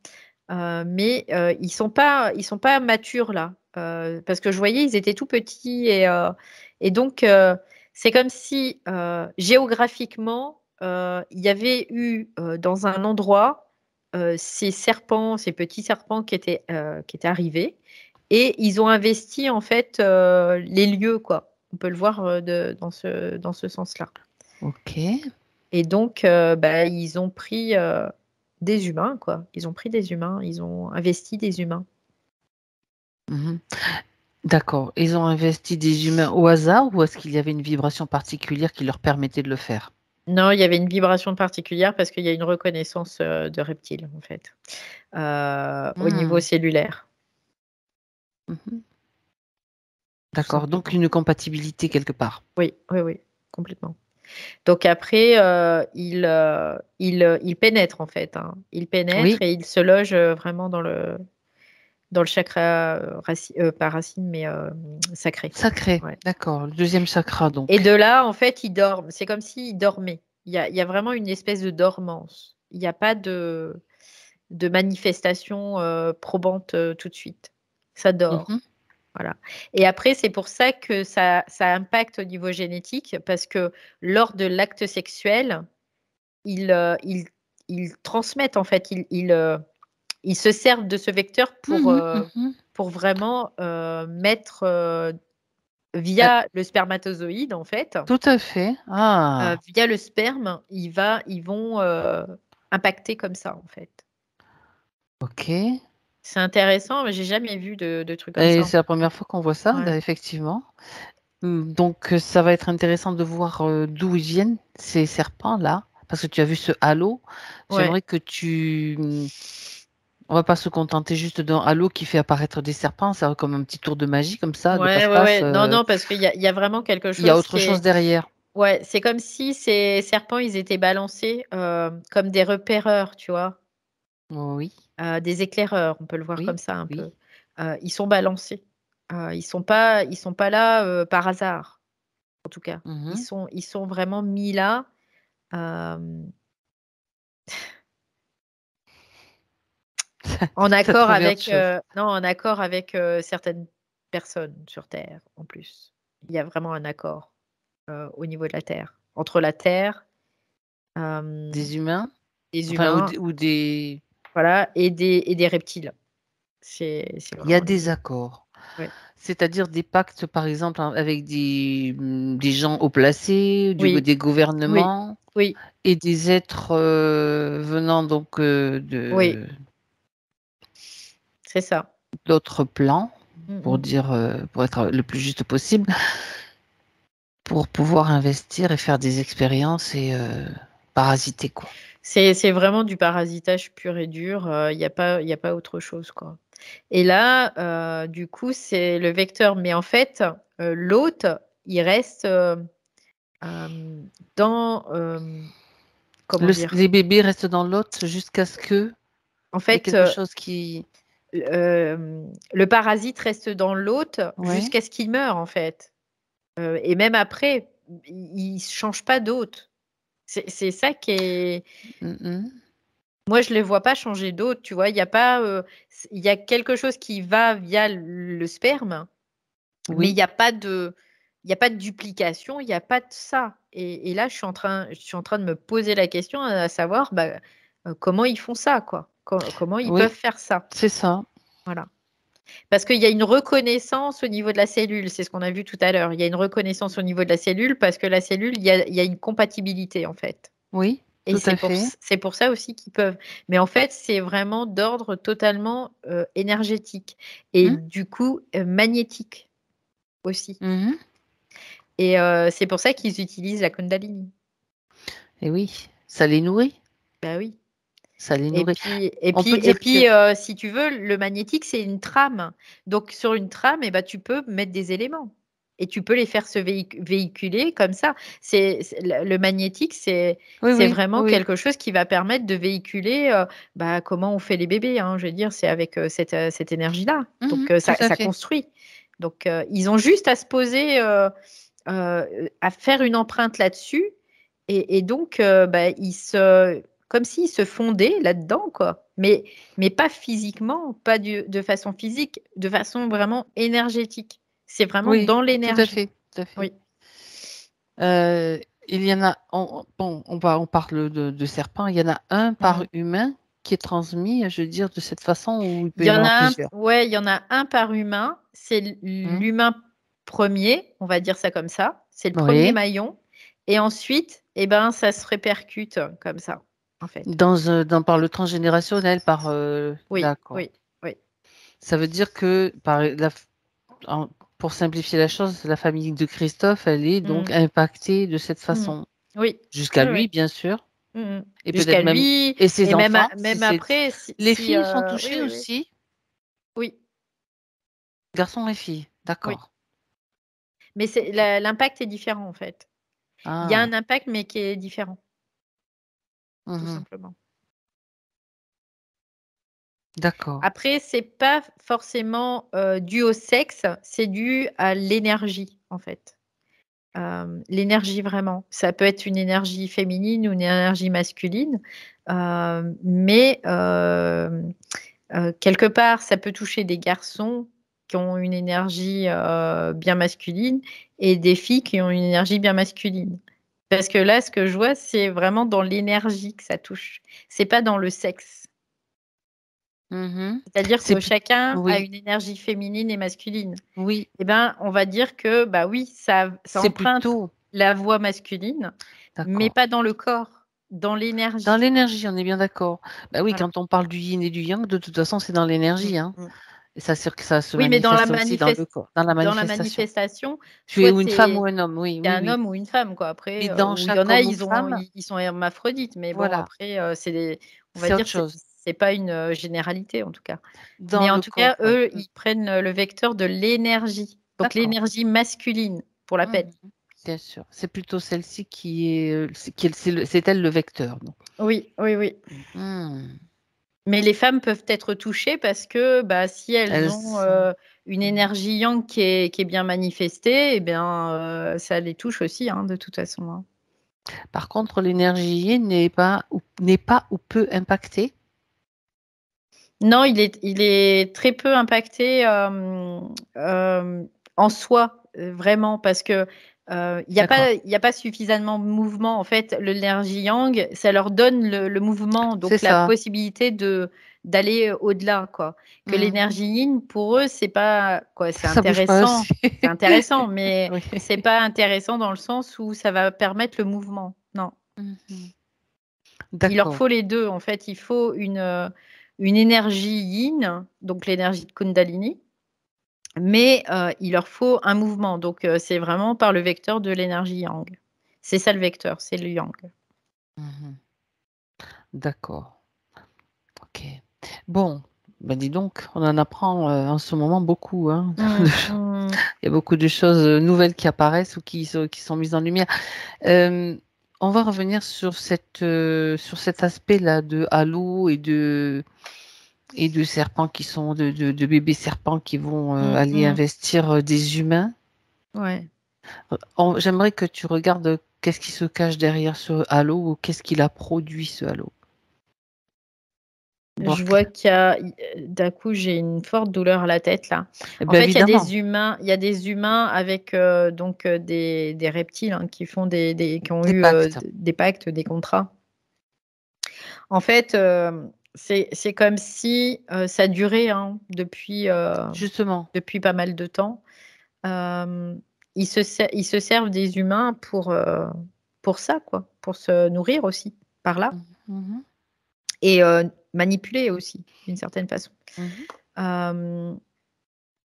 Mais ils sont pas matures là. Parce que je voyais, ils étaient tout petits et donc c'est comme si géographiquement, il y avait eu dans un endroit ces petits serpents qui étaient arrivés et ils ont investi en fait les lieux, quoi. On peut le voir dans ce sens-là. Ok. Et donc, bah, ils ont pris des humains, quoi. Ils ont pris des humains, ils ont investi des humains. Mhm. D'accord. Ils ont investi des humains au hasard ou est-ce qu'il y avait une vibration particulière qui leur permettait de le faire? Non, il y avait une vibration particulière parce qu'il y a une reconnaissance de reptiles, en fait, au niveau Hmm. cellulaire, Mhm. tout D'accord. Donc, simplement. une compatibilité quelque part. Oui, oui, oui, complètement. Donc après, il pénètre, en fait, hein. Il pénètre Oui. et il se loge vraiment dans le chakra, pas racine, mais sacré. Sacré. Ouais. D'accord. Le deuxième chakra, Et de donc. là, en fait, il dort. C'est comme s'il dormait. Il y a vraiment une espèce de dormance. Il n'y a pas de manifestation probante tout de suite. Ça dort. Mhm. Voilà. Et après, c'est pour ça que ça impacte au niveau génétique, parce que lors de l'acte sexuel, ils, euh, ils, ils transmettent, en fait, ils se servent de ce vecteur Mhm, mhm. pour vraiment mettre, Euh, via le spermatozoïde, en fait, Tout à fait. Ah. via le sperme, ils vont impacter comme ça, en fait. Ok. C'est intéressant, mais j'ai jamais vu de trucs comme Et ça. c'est la première fois qu'on voit ça, Ouais. effectivement. Donc, ça va être intéressant de voir d'où ils viennent, ces serpents-là, parce que tu as vu ce halo. Ouais. J'aimerais que on va pas se contenter juste d'un halo qui fait apparaître des serpents, ça va comme un petit tour de magie, comme ça, de Ouais, ouais, passe-passe. ouais. Non, non, parce il y a vraiment quelque Il y a chose autre qui chose est. derrière. Ouais, c'est comme si ces serpents, ils étaient balancés comme des repéreurs, tu vois, Oui, des éclaireurs, on peut le voir comme oui, ça un oui. peu. Ils sont balancés. Ils sont pas là par hasard, en tout cas. Mhm. Ils sont vraiment mis là. euh, En Ça accord traverse de avec, choses. non, en accord avec certaines personnes sur Terre, en plus. Il y a vraiment un accord au niveau de la Terre, entre la Terre Des humains, des enfin, humains, ou des... voilà, et des reptiles. C'est Il y a vraiment des accords. Ouais. C'est-à-dire des pactes, par exemple, avec des gens haut placés, Oui, des oui, gouvernements oui, et des êtres venant donc oui, c'est ça. d'autres plans, pour Mm. dire, pour être le plus juste possible, pour pouvoir investir et faire des expériences et parasiter, quoi. C'est vraiment du parasitage pur et dur. Il n'y a pas autre chose, quoi. Et là, du coup, c'est le vecteur. Mais en fait, l'hôte, il reste dans, comment dire? Les bébés restent dans l'hôte jusqu'à ce que En il y ait fait, quelque chose qui... le parasite reste dans l'hôte Ouais. jusqu'à ce qu'il meure, en fait. Et même après, il ne change pas d'hôte. C'est ça qui est. Mhm. Moi, je ne les vois pas changer d'hôte, tu vois. Il y a pas, il y a quelque chose qui va via le sperme, mais Oui, il y a pas de duplication, il n'y a pas de ça. Et là, je suis en train de me poser la question à savoir bah, comment ils font ça, quoi. Comment ils oui, peuvent faire ça. c'est ça. Voilà. Parce qu'il y a une reconnaissance au niveau de la cellule, c'est ce qu'on a vu tout à l'heure. Il y a une reconnaissance au niveau de la cellule parce que la cellule, il y a une compatibilité, en fait. Oui, Et tout à fait. c'est pour ça aussi qu'ils peuvent. Mais en fait, c'est vraiment d'ordre totalement énergétique et Mhm. du coup magnétique aussi. Mhm. Et c'est pour ça qu'ils utilisent la Kundalini. Et oui, ça les nourrit. Bah oui. Ça les Et nourrit. puis, et On puis, peut et dire que... puis si tu veux, le magnétique, c'est une trame. Donc, sur une trame, eh ben, tu peux mettre des éléments. Et tu peux les faire se véhiculer comme ça. Le magnétique, Oui, c'est oui, vraiment oui. quelque chose qui va permettre de véhiculer bah, comment on fait les bébés. Hein. Je veux dire, c'est avec cette énergie-là. Donc, Mhm, tout à ça fait. construit. Donc, ils ont juste à se poser, à faire une empreinte là-dessus. Et donc, bah, comme s'ils se fondaient là-dedans, quoi. Mais pas physiquement, pas de façon physique, de façon vraiment énergétique. C'est vraiment Oui, dans tout à l'énergie. fait, tout à fait. Oui. Il y en a, bon, on parle de serpents, il y en a un par Mm. humain qui est transmis, je veux dire, de cette façon, ou il peut Il y y en en a avoir un, plusieurs. ouais, il y en a un par humain. C'est Hmm. l'humain premier, on va dire ça comme ça. C'est le premier Oui, maillon. Et ensuite, eh ben, ça se répercute comme ça, en fait. par le transgénérationnel, Oui, d'accord. oui, oui. Ça veut dire que, en- pour simplifier la chose, la famille de Christophe, elle est donc Mm, impactée de cette mm. façon. Oui, Jusqu'à oui, lui, oui. bien sûr, Mm. et Jusqu'à peut-être même, lui, et ses et même, enfants, même après, les filles sont touchées oui, oui, aussi, oui, garçons et filles, oui. d'accord. Mais l'impact est différent en fait. Il y a Ah, un impact, mais qui est différent, tout mhm, simplement. d'accord. Après, c'est pas forcément dû au sexe, c'est dû à l'énergie en fait. L'énergie vraiment. Ça peut être une énergie féminine ou une énergie masculine, mais quelque part, ça peut toucher des garçons qui ont une énergie bien masculine et des filles qui ont une énergie bien masculine. Parce que là, ce que je vois, c'est vraiment dans l'énergie que ça touche. C'est pas dans le sexe. Mhm. C'est-à-dire C'est que plus... chacun a Oui, une énergie féminine et masculine. oui, Eh ben, on va dire que bah oui, ça c'est emprunte plutôt, la voix masculine, mais d'accord. pas dans le corps, dans Dans l'énergie. l'énergie, on est bien d'accord. Bah oui, Voilà. quand on parle du yin et du yang, de toute façon, c'est dans Mm, l'énergie, hein. mm. Et ça, ça se Oui, mais manifeste aussi dans le corps, dans la dans la manifestation. manifestation, Tu es soit ou une femme ou un homme, oui, c'est oui, un oui. homme ou une femme, quoi. Après, Mais dans où il y en chaque a, homme ou femme, ils sont hermaphrodites, mais bon, voilà, après, on va c'est dire, autre chose. c'est pas une généralité en tout cas. Dans Mais en le tout cas, corps, oui. eux, ils prennent le vecteur de l'énergie, donc D'accord. l'énergie masculine pour la Mhm. peine. Bien sûr. C'est plutôt celle-ci qui est, c'est elle le vecteur. Donc. Oui, oui, oui. Hmm. Mais les femmes peuvent être touchées parce que bah, si elles Elles ont sont- une énergie yang qui est bien manifestée, eh bien, ça les touche aussi, hein, de toute façon. Hein. Par contre, l'énergie yin n'est pas ou peu impactée. Non, il est très peu impacté en soi, vraiment, parce que il n'y a D'accord. pas, il y a pas suffisamment de mouvement. En fait, l'énergie yang, ça leur donne le mouvement, C'est donc la ça. possibilité d'aller au-delà, quoi. Que Mhm. l'énergie yin, pour eux, c'est pas quoi, c'est Ça bouge pas intéressant, aussi. c'est intéressant, mais Oui. c'est pas intéressant dans le sens où ça va permettre le mouvement. Non. Mhm. Il leur D'accord. faut les deux. En fait, il faut une énergie yin, donc l'énergie de Kundalini, mais il leur faut un mouvement. Donc, c'est vraiment par le vecteur de l'énergie yang. C'est ça le vecteur, c'est le yang. Mhm. D'accord. Ok. Bon, ben dis donc, on en apprend en ce moment beaucoup. Hein, Il y a beaucoup de choses nouvelles qui apparaissent ou qui sont mises en lumière. On va revenir sur sur cet aspect-là de halo et de serpents qui sont de bébés serpents qui vont aller investir des humains. Ouais. J'aimerais que tu regardes qu'est-ce qui se cache derrière ce halo ou qu'est-ce qu'il a produit ce halo. Je vois qu'il y a, d'un coup, j'ai une forte douleur à la tête là. Eh En bien, fait, évidemment. il y a des humains avec donc des reptiles hein, qui font qui ont Des eu pactes. des pactes, des contrats. En fait, c'est comme si ça durait hein, Justement. depuis pas mal de temps. Ils se servent des humains pour ça, quoi, pour se nourrir aussi par là Mhm. et manipuler aussi d'une certaine façon. Mhm.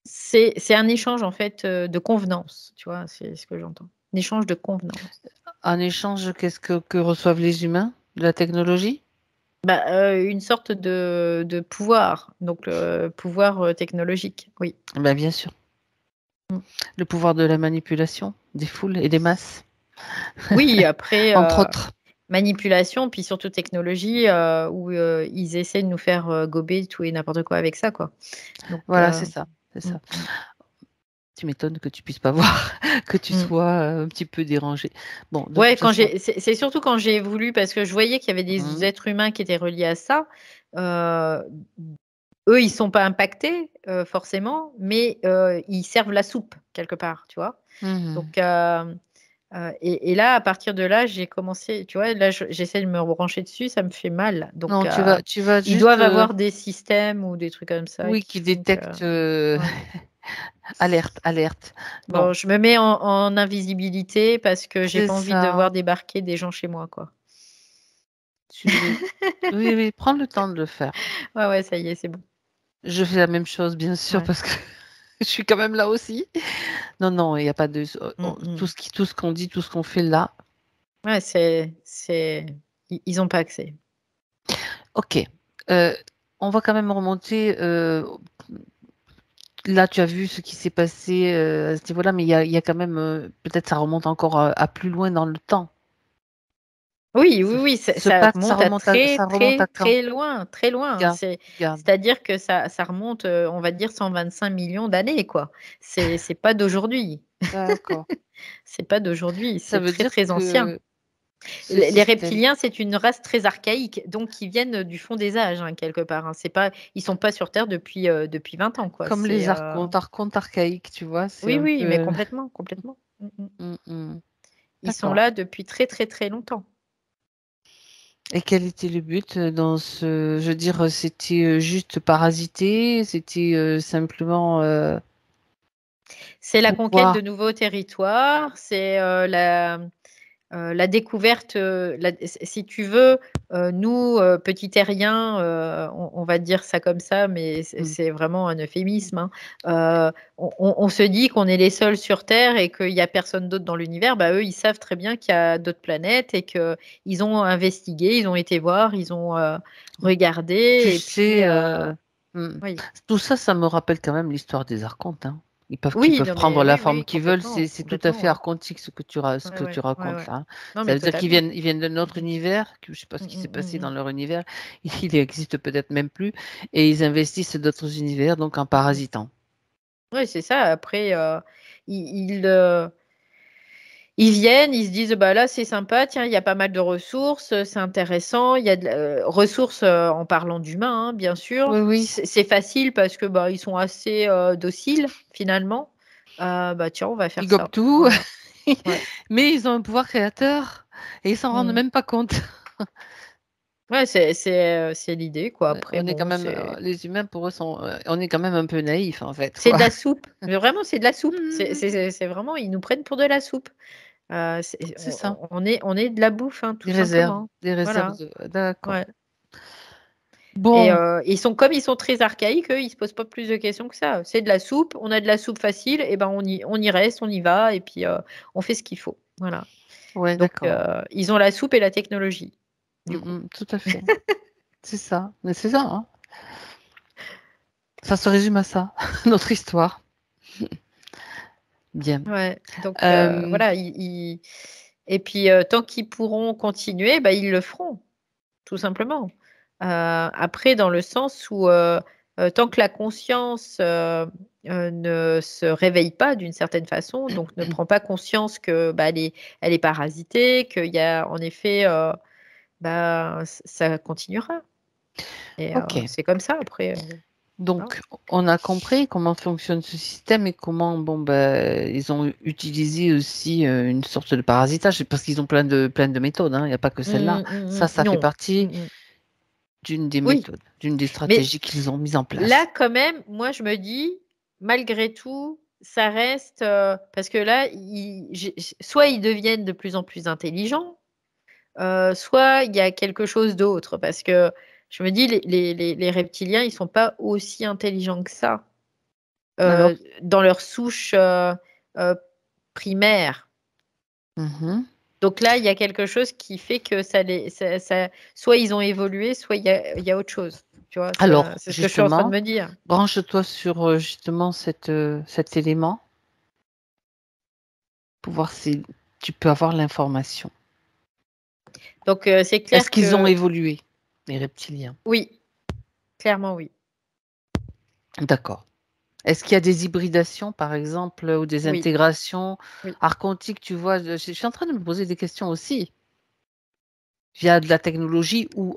C'est un échange en fait de convenance, tu vois, c'est ce que j'entends. Un échange de convenance. En échange, qu'est-ce que reçoivent les humains? De la technologie? Une sorte de pouvoir, donc le pouvoir technologique, oui. Ben, bien sûr. Mm. Le pouvoir de la manipulation des foules et des masses, Oui, après, entre autres. manipulation, puis surtout technologie, où ils essaient de nous faire gober tout et n'importe quoi avec ça, quoi. Donc, Voilà, c'est ça. C'est mm, ça. Tu m'étonnes que tu puisses pas voir, que tu mm. sois un petit peu dérangé. Bon, de Ouais, toute façon. c'est surtout quand j'ai voulu, parce que je voyais qu'il y avait des Mhm. êtres humains qui étaient reliés à ça. Euh, Eux, ils sont pas impactés forcément, mais ils servent la soupe quelque part, tu vois. Mhm. Donc, et là, à partir de là, j'ai commencé, tu vois, là, j'essaie de me brancher dessus, ça me fait mal. Donc, Non, tu vas ils juste, doivent avoir des systèmes ou des trucs comme ça oui, qui qui font que. détecte Ouais. alerte, alerte. Bon, Bon, je me mets en invisibilité parce que j'ai c'est pas envie de ça. voir débarquer des gens chez moi, quoi. Oui, oui, prends le temps de le faire. Ouais, ouais, ça y est, c'est bon. Je fais la même chose, bien sûr, Ouais. parce que je suis quand même là aussi. Non, non, il n'y a pas de Mm. tout ce qu'on dit, tout ce qu'on fait là. Ouais, ils ont pas accès. Ok. On va quand même remonter. Là, tu as vu ce qui s'est passé à ce niveau-là, mais il y a quand même peut-être ça remonte encore à plus loin dans le temps. Oui, oui, oui, Ce ça pacte, remonte à très, ça remonte à très, quand? très loin, très loin. Regarde, regarde. C'est-à-dire que ça remonte, on va dire, 125 millions d'années, quoi. C'est pas d'aujourd'hui. D'accord. C'est pas d'aujourd'hui, Ça c'est veut très, dire très ancien. que ce Les système. reptiliens, c'est une race très archaïque, donc qui viennent du fond des âges, hein, quelque part. Hein. C'est pas, ils sont pas sur Terre depuis 20 ans, quoi. Comme les archontes archaïques, tu vois, c'est Oui, un oui, mais peu. complètement, complètement. Mm, mm. Ils sont D'accord. là depuis très, très, très longtemps. Et quel était le but dans ce. Je veux dire, c'était juste parasiter, c'était simplement C'est la conquête de pouvoir. nouveaux territoires, c'est la découverte, si tu veux, nous, petits terriens, on va dire ça comme ça, mais Mm. c'est vraiment un euphémisme. Hein. On se dit qu'on est les seuls sur Terre et qu'il n'y a personne d'autre dans l'univers. Bah, eux, ils savent très bien qu'il y a d'autres planètes et qu'ils ont investigué, ils ont été voir, ils ont regardé. Tu Et puis, sais, mm. oui. Tout ça, ça me rappelle quand même l'histoire des archontes. Hein. Qu'ils Oui, peuvent non, mais prendre la oui, forme oui, qu'ils veulent. complètement, C'est tout à fait complètement. archontique ce ce Ouais, que tu ouais, ouais, racontes ouais. là. Hein. Non, Ça mais veut dire totalement. ils viennent de notre univers. Je ne sais pas ce qui s'est passé dans leur univers. Il existe peut-être même plus. Et ils investissent d'autres univers, donc en parasitant. Oui, c'est ça. Après, ils viennent, ils se disent, bah là, c'est sympa, tiens, il y a pas mal de ressources, c'est intéressant. Il y a ressources en parlant d'humains, hein, bien sûr. Oui, oui. C'est facile parce que bah, ils sont assez dociles, finalement. Bah tiens, on va faire Ils gobent ça. tout. Voilà. Ouais. Mais ils ont un pouvoir créateur et ils s'en rendent Mm. même pas compte. Ouais, c'est l'idée, quoi. Après, On est quand bon, même, les humains pour eux on est quand même un peu naïfs en fait, c'est de quoi. la soupe. Mais vraiment, c'est de la soupe. Mhm. C'est vraiment, ils nous prennent pour de la soupe. C'est ça, On est de la bouffe, hein, tout simplement. des réserves. Voilà. D'accord. Ouais. Et Bon, comme ils sont très archaïques, eux, ils se posent pas plus de questions que ça. C'est de la soupe, on a de la soupe facile, et ben on y reste, on y va, et puis on fait ce qu'il faut. Voilà. ouais, Donc d'accord. ils ont la soupe et la technologie, du coup. Tout à fait. C'est ça. Mais c'est ça, hein. Ça se résume à ça, notre histoire. Bien. Ouais. Donc Euh, voilà, et puis tant qu'ils pourront continuer, bah, ils le feront, tout simplement. Après, dans le sens où tant que la conscience ne se réveille pas d'une certaine façon, donc ne prend pas conscience que bah, elle est parasitée, qu'il y a en effet, bah, ça continuera. Et ok. c'est comme ça après. Voilà. Donc, on a compris comment fonctionne ce système et comment, bon, ben, ils ont utilisé aussi une sorte de parasitage, parce qu'ils ont plein de méthodes, hein. Il n'y a pas que celle-là. Ça fait Non. partie d'une des Oui, méthodes, d'une des mais stratégies qu'ils ont mises en là, place. quand même, moi, je me dis, malgré tout, ça reste parce que là, soit ils deviennent de plus en plus intelligents, soit il y a quelque chose d'autre. Parce que je me dis, les reptiliens, ils sont pas aussi intelligents que ça Alors, dans leur souche euh, primaire. mhm. Donc là, il y a quelque chose qui fait que soit ils ont évolué, soit il y a autre chose. Tu vois, Alors, c'est ce que je suis en train de justement, me dire. branche-toi sur justement cet élément pour voir si tu peux avoir l'information. Donc c'est Est-ce clair qu'ils ont que évolué, les reptiliens? oui, clairement oui. D'accord. Est-ce qu'il y a des hybridations, par exemple, ou des Oui, intégrations oui. archontiques, tu vois, je suis en train de me poser des questions aussi, via de la technologie ou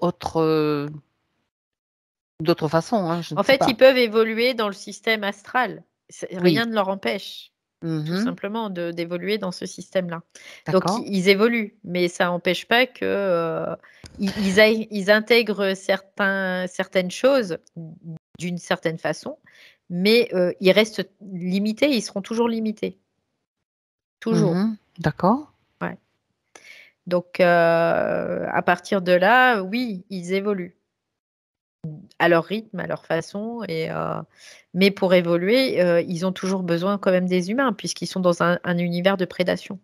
d'autres façons, hein, je ne En sais fait, pas. ils peuvent évoluer dans le système astral. Oui. Rien ne leur empêche, tout Mhm. simplement, d'évoluer dans ce système-là. Donc, D'accord. ils évoluent, mais ça n'empêche pas que ils intègrent certaines choses d'une certaine façon, mais ils restent limités, ils seront toujours limités. Toujours. Mhm. D'accord. Ouais. Donc, à partir de là, oui, ils évoluent à leur rythme, à leur façon. Mais pour évoluer, ils ont toujours besoin quand même des humains, puisqu'ils sont dans un univers de prédation,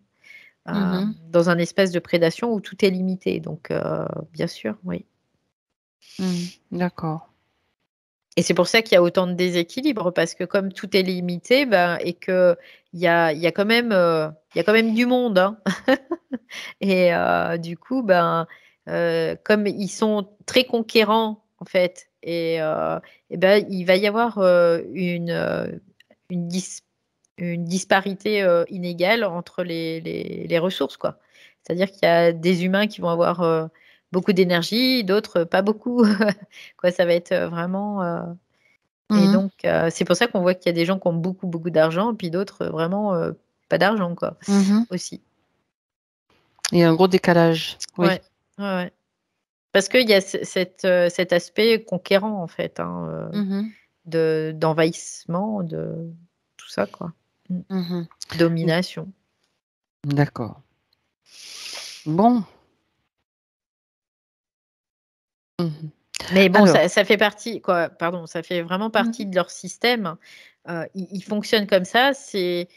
Mhm. dans un espace de prédation où tout est limité. Donc, bien sûr, oui. Mhm. D'accord. Et c'est pour ça qu'il y a autant de déséquilibre, parce que comme tout est limité, ben, et qu'il il y a il y a quand même du monde, hein. Et du coup, ben, comme ils sont très conquérants, en fait, et ben, il va y avoir une, une disparité inégale entre les ressources, quoi. C'est-à-dire qu'il y a des humains qui vont avoir beaucoup d'énergie, d'autres pas beaucoup. Quoi, ça va être vraiment. Et Mhm. donc, c'est pour ça qu'on voit qu'il y a des gens qui ont beaucoup, beaucoup d'argent, et puis d'autres vraiment pas d'argent, quoi, Mhm. aussi. Il y a un gros décalage. Oui. Ouais, ouais, ouais. Parce qu'il y a cet aspect conquérant, en fait, hein, Mhm. d'envahissement, de tout ça, quoi. Mhm. Domination. D'accord. Bon. Mhm. Mais bon, Alors. ça fait partie, quoi, pardon, ça fait vraiment partie Mhm. de leur système. Ils fonctionnent comme ça, c'est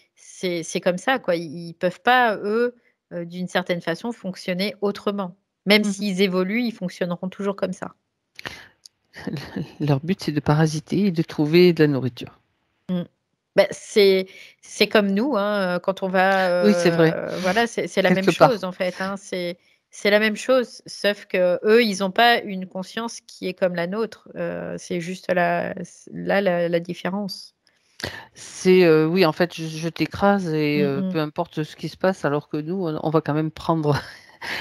comme ça, quoi. Ils peuvent pas, eux, d'une certaine façon, fonctionner autrement. Même Mhm. s'ils évoluent, ils fonctionneront toujours comme ça. Leur but, c'est de parasiter et de trouver de la nourriture. Mm. Bah, c'est comme nous, hein, quand on va, Oui, c'est vrai, voilà, c'est la même quelque part. chose en fait, hein, c'est la même chose, sauf que eux, ils n'ont pas une conscience qui est comme la nôtre. C'est juste la différence. C'est oui, en fait, je t'écrase et Mm, mm. peu importe ce qui se passe, alors que nous, on va quand même prendre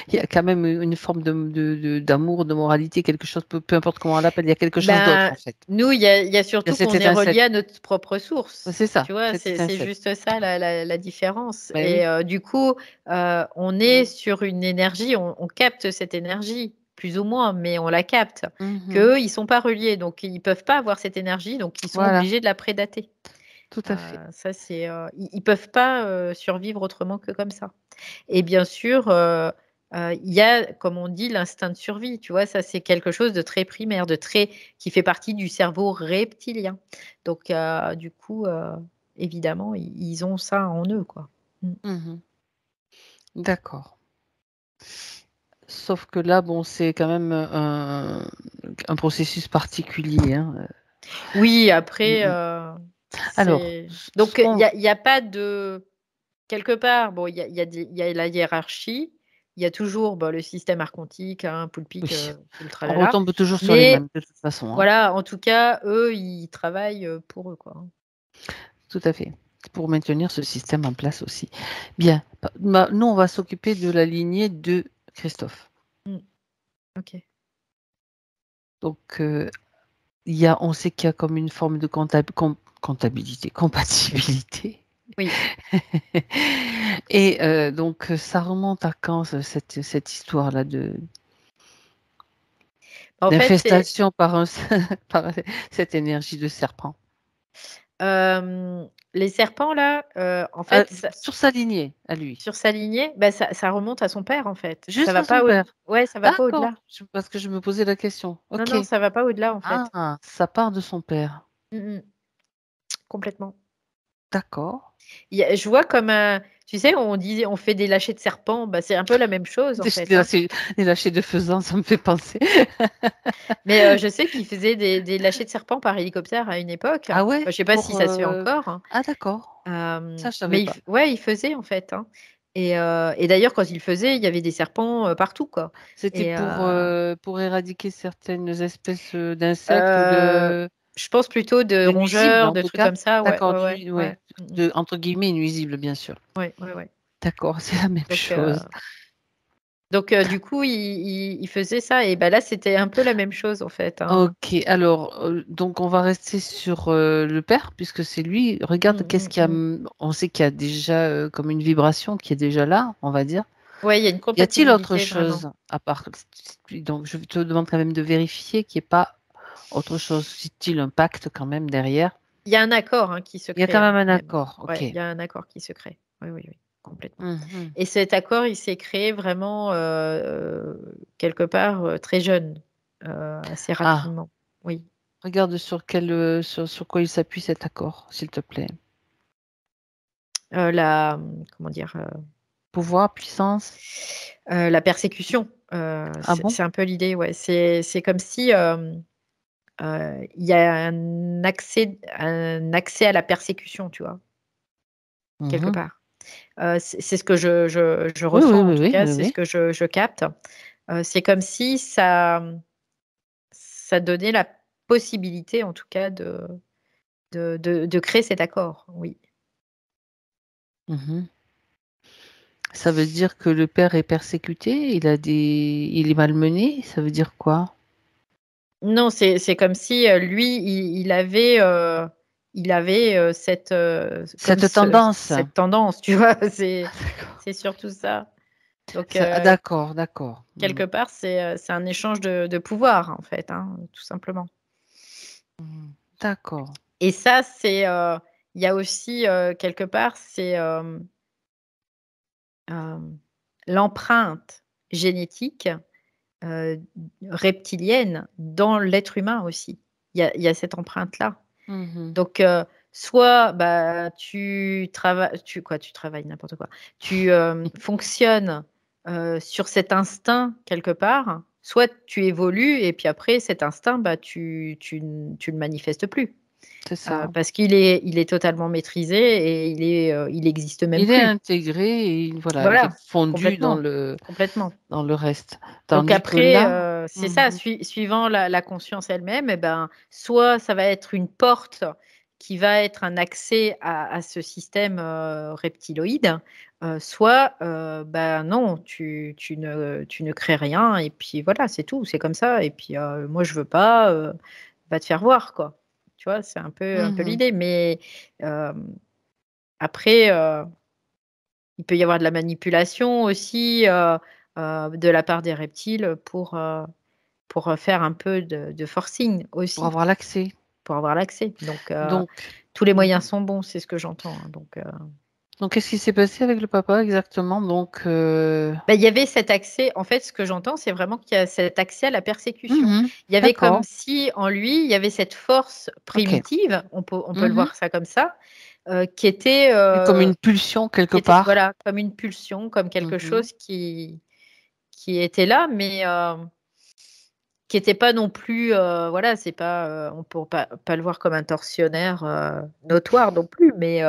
il y a quand même une forme d'amour, de moralité, quelque chose, peu importe comment on l'appelle, il y a quelque chose d'autre en fait. Nous, il y a surtout cette qu'on est étincelle. relié à notre propre source. C'est ça, Tu vois, cette c'est étincelle. juste ça la différence. Ben Et du coup, on est sur une énergie, on capte cette énergie, plus ou moins, mais on la capte. Mhm. Qu'eux, ils ne sont pas reliés, donc ils ne peuvent pas avoir cette énergie, donc ils sont Voilà. obligés de la prédater. Tout à fait. Ça, c'est, ils ne peuvent pas survivre autrement que comme ça. Et bien sûr, il y a, comme on dit, l'instinct de survie. Tu vois, ça, c'est quelque chose de très primaire, qui fait partie du cerveau reptilien. Donc, du coup, évidemment, ils ont ça en eux, quoi. Mhm. D'accord. Sauf que là, bon, c'est quand même un processus particulier. Hein. Oui, après, Alors, donc il n'y a pas de quelque part. Bon, il y a la hiérarchie. Il y a toujours le système archontique, poulpique, oui. tout le On tralala. retombe toujours sur les mêmes de toute façon. Hein. Voilà, en tout cas, eux, ils travaillent pour eux, quoi. Tout à fait. Pour maintenir ce système en place aussi. Bien. Nous, on va s'occuper de la lignée de Christophe. Ok. Donc, on sait qu'il y a comme une forme de comptabilité, compatibilité. Oui. Et donc, ça remonte à quand cette histoire-là d'infestation par cette énergie de serpent? Les serpents, là, en fait, sur sa lignée, à lui. Sur sa lignée, ça remonte à son père, en fait. Juste ça va à son père. Ouais, ça va pas au-delà. Parce que je me posais la question. Ok. Non, ça va pas au-delà, en fait. Ah, ça part de son père. Complètement. D'accord. Je vois comme tu sais, on fait des lâchers de serpents, c'est un peu la même chose, en fait. Les lâchers de faisan, ça me fait penser. Mais je sais qu'il faisait des lâchers de serpents par hélicoptère à une époque. Ah ouais? Je sais pas si ça se fait encore. Hein. Ah d'accord. Ça, je savais mais pas. il faisait, en fait. Hein. Et d'ailleurs, quand il faisait, il y avait des serpents partout, quoi. C'était pour éradiquer certaines espèces d'insectes ou de je pense plutôt de nuisibles, rongeurs, en de tout trucs cas. comme ça. D'accord, Ouais. entre guillemets nuisibles, bien sûr. Ouais. D'accord, c'est la même chose. Donc, du coup, il faisait ça. Et là, c'était un peu la même chose, en fait. Hein. Ok, alors, donc on va rester sur le père, puisque c'est lui. Regarde, qu'est-ce qu'il y a. On sait qu'il y a déjà comme une vibration qui est déjà là, on va dire. Oui, il y a une compatibilité. Y a-t-il autre chose vraiment. à part. Donc, je te demande quand même de vérifier qu'il n'y ait pas autre chose. Y a-t-il un pacte quand même derrière? Il y a un accord qui se crée. Il y a quand même un accord, ok. Il y a un accord qui se crée. Oui, complètement. Mhm. Et cet accord, il s'est créé vraiment quelque part très jeune, assez rapidement. Oui. Regarde sur quoi il s'appuie cet accord, s'il te plaît. Comment dire Pouvoir, puissance. La persécution. Bon? C'est un peu l'idée, ouais. C'est comme si il y a un accès à la persécution, tu vois, quelque part. C'est ce que je ressens, en tout cas, c'est ce que je capte. C'est comme si ça donnait la possibilité, en tout cas, de créer cet accord, oui. Ça veut dire que le père est persécuté, il est malmené, ça veut dire quoi? Non, c'est comme si lui, il avait cette tendance. cette tendance, tu vois, c'est surtout ça. Donc D'accord. quelque part, c'est un échange de pouvoir, en fait, hein, tout simplement. D'accord. Et ça, c'est il y a aussi quelque part, c'est l'empreinte génétique reptilienne dans l'être humain aussi. Il y a cette empreinte-là. Donc, soit tu travailles n'importe quoi. Tu fonctionnes sur cet instinct quelque part, soit tu évolues et puis après cet instinct, tu le manifestes plus. C'est ça. Parce qu'il est totalement maîtrisé et il existe même plus. Il est intégré et voilà, il est fondu dans le reste. Donc après, c'est ça, suivant la conscience elle-même, soit ça va être une porte qui va être un accès à ce système reptiloïde, soit non, tu ne crées rien et puis voilà, c'est tout, c'est comme ça. Et puis moi, je veux pas, va te faire voir, quoi. Tu vois, c'est un peu Mhm. l'idée. Mais après, il peut y avoir de la manipulation aussi de la part des reptiles pour faire un peu de forcing Pour aussi, avoir l'accès. pour avoir l'accès. Donc, Donc, tous les mhm. moyens sont bons, c'est ce que j'entends, hein. Donc, Donc, qu'est-ce qui s'est passé avec le papa exactement? Donc, il y avait cet accès. En fait, ce que j'entends, c'est vraiment qu'il y a cet accès à la persécution. mhm. Il y avait comme D'accord. si en lui, il y avait cette force Ok. primitive, on peut le Mhm. voir ça comme ça, qui était, Et comme une pulsion quelque part. voilà, comme une pulsion, comme quelque Mhm. chose qui était là, mais qui n'était pas non plus, voilà, c'est pas, on ne peut pas le voir comme un tortionnaire notoire non plus, mais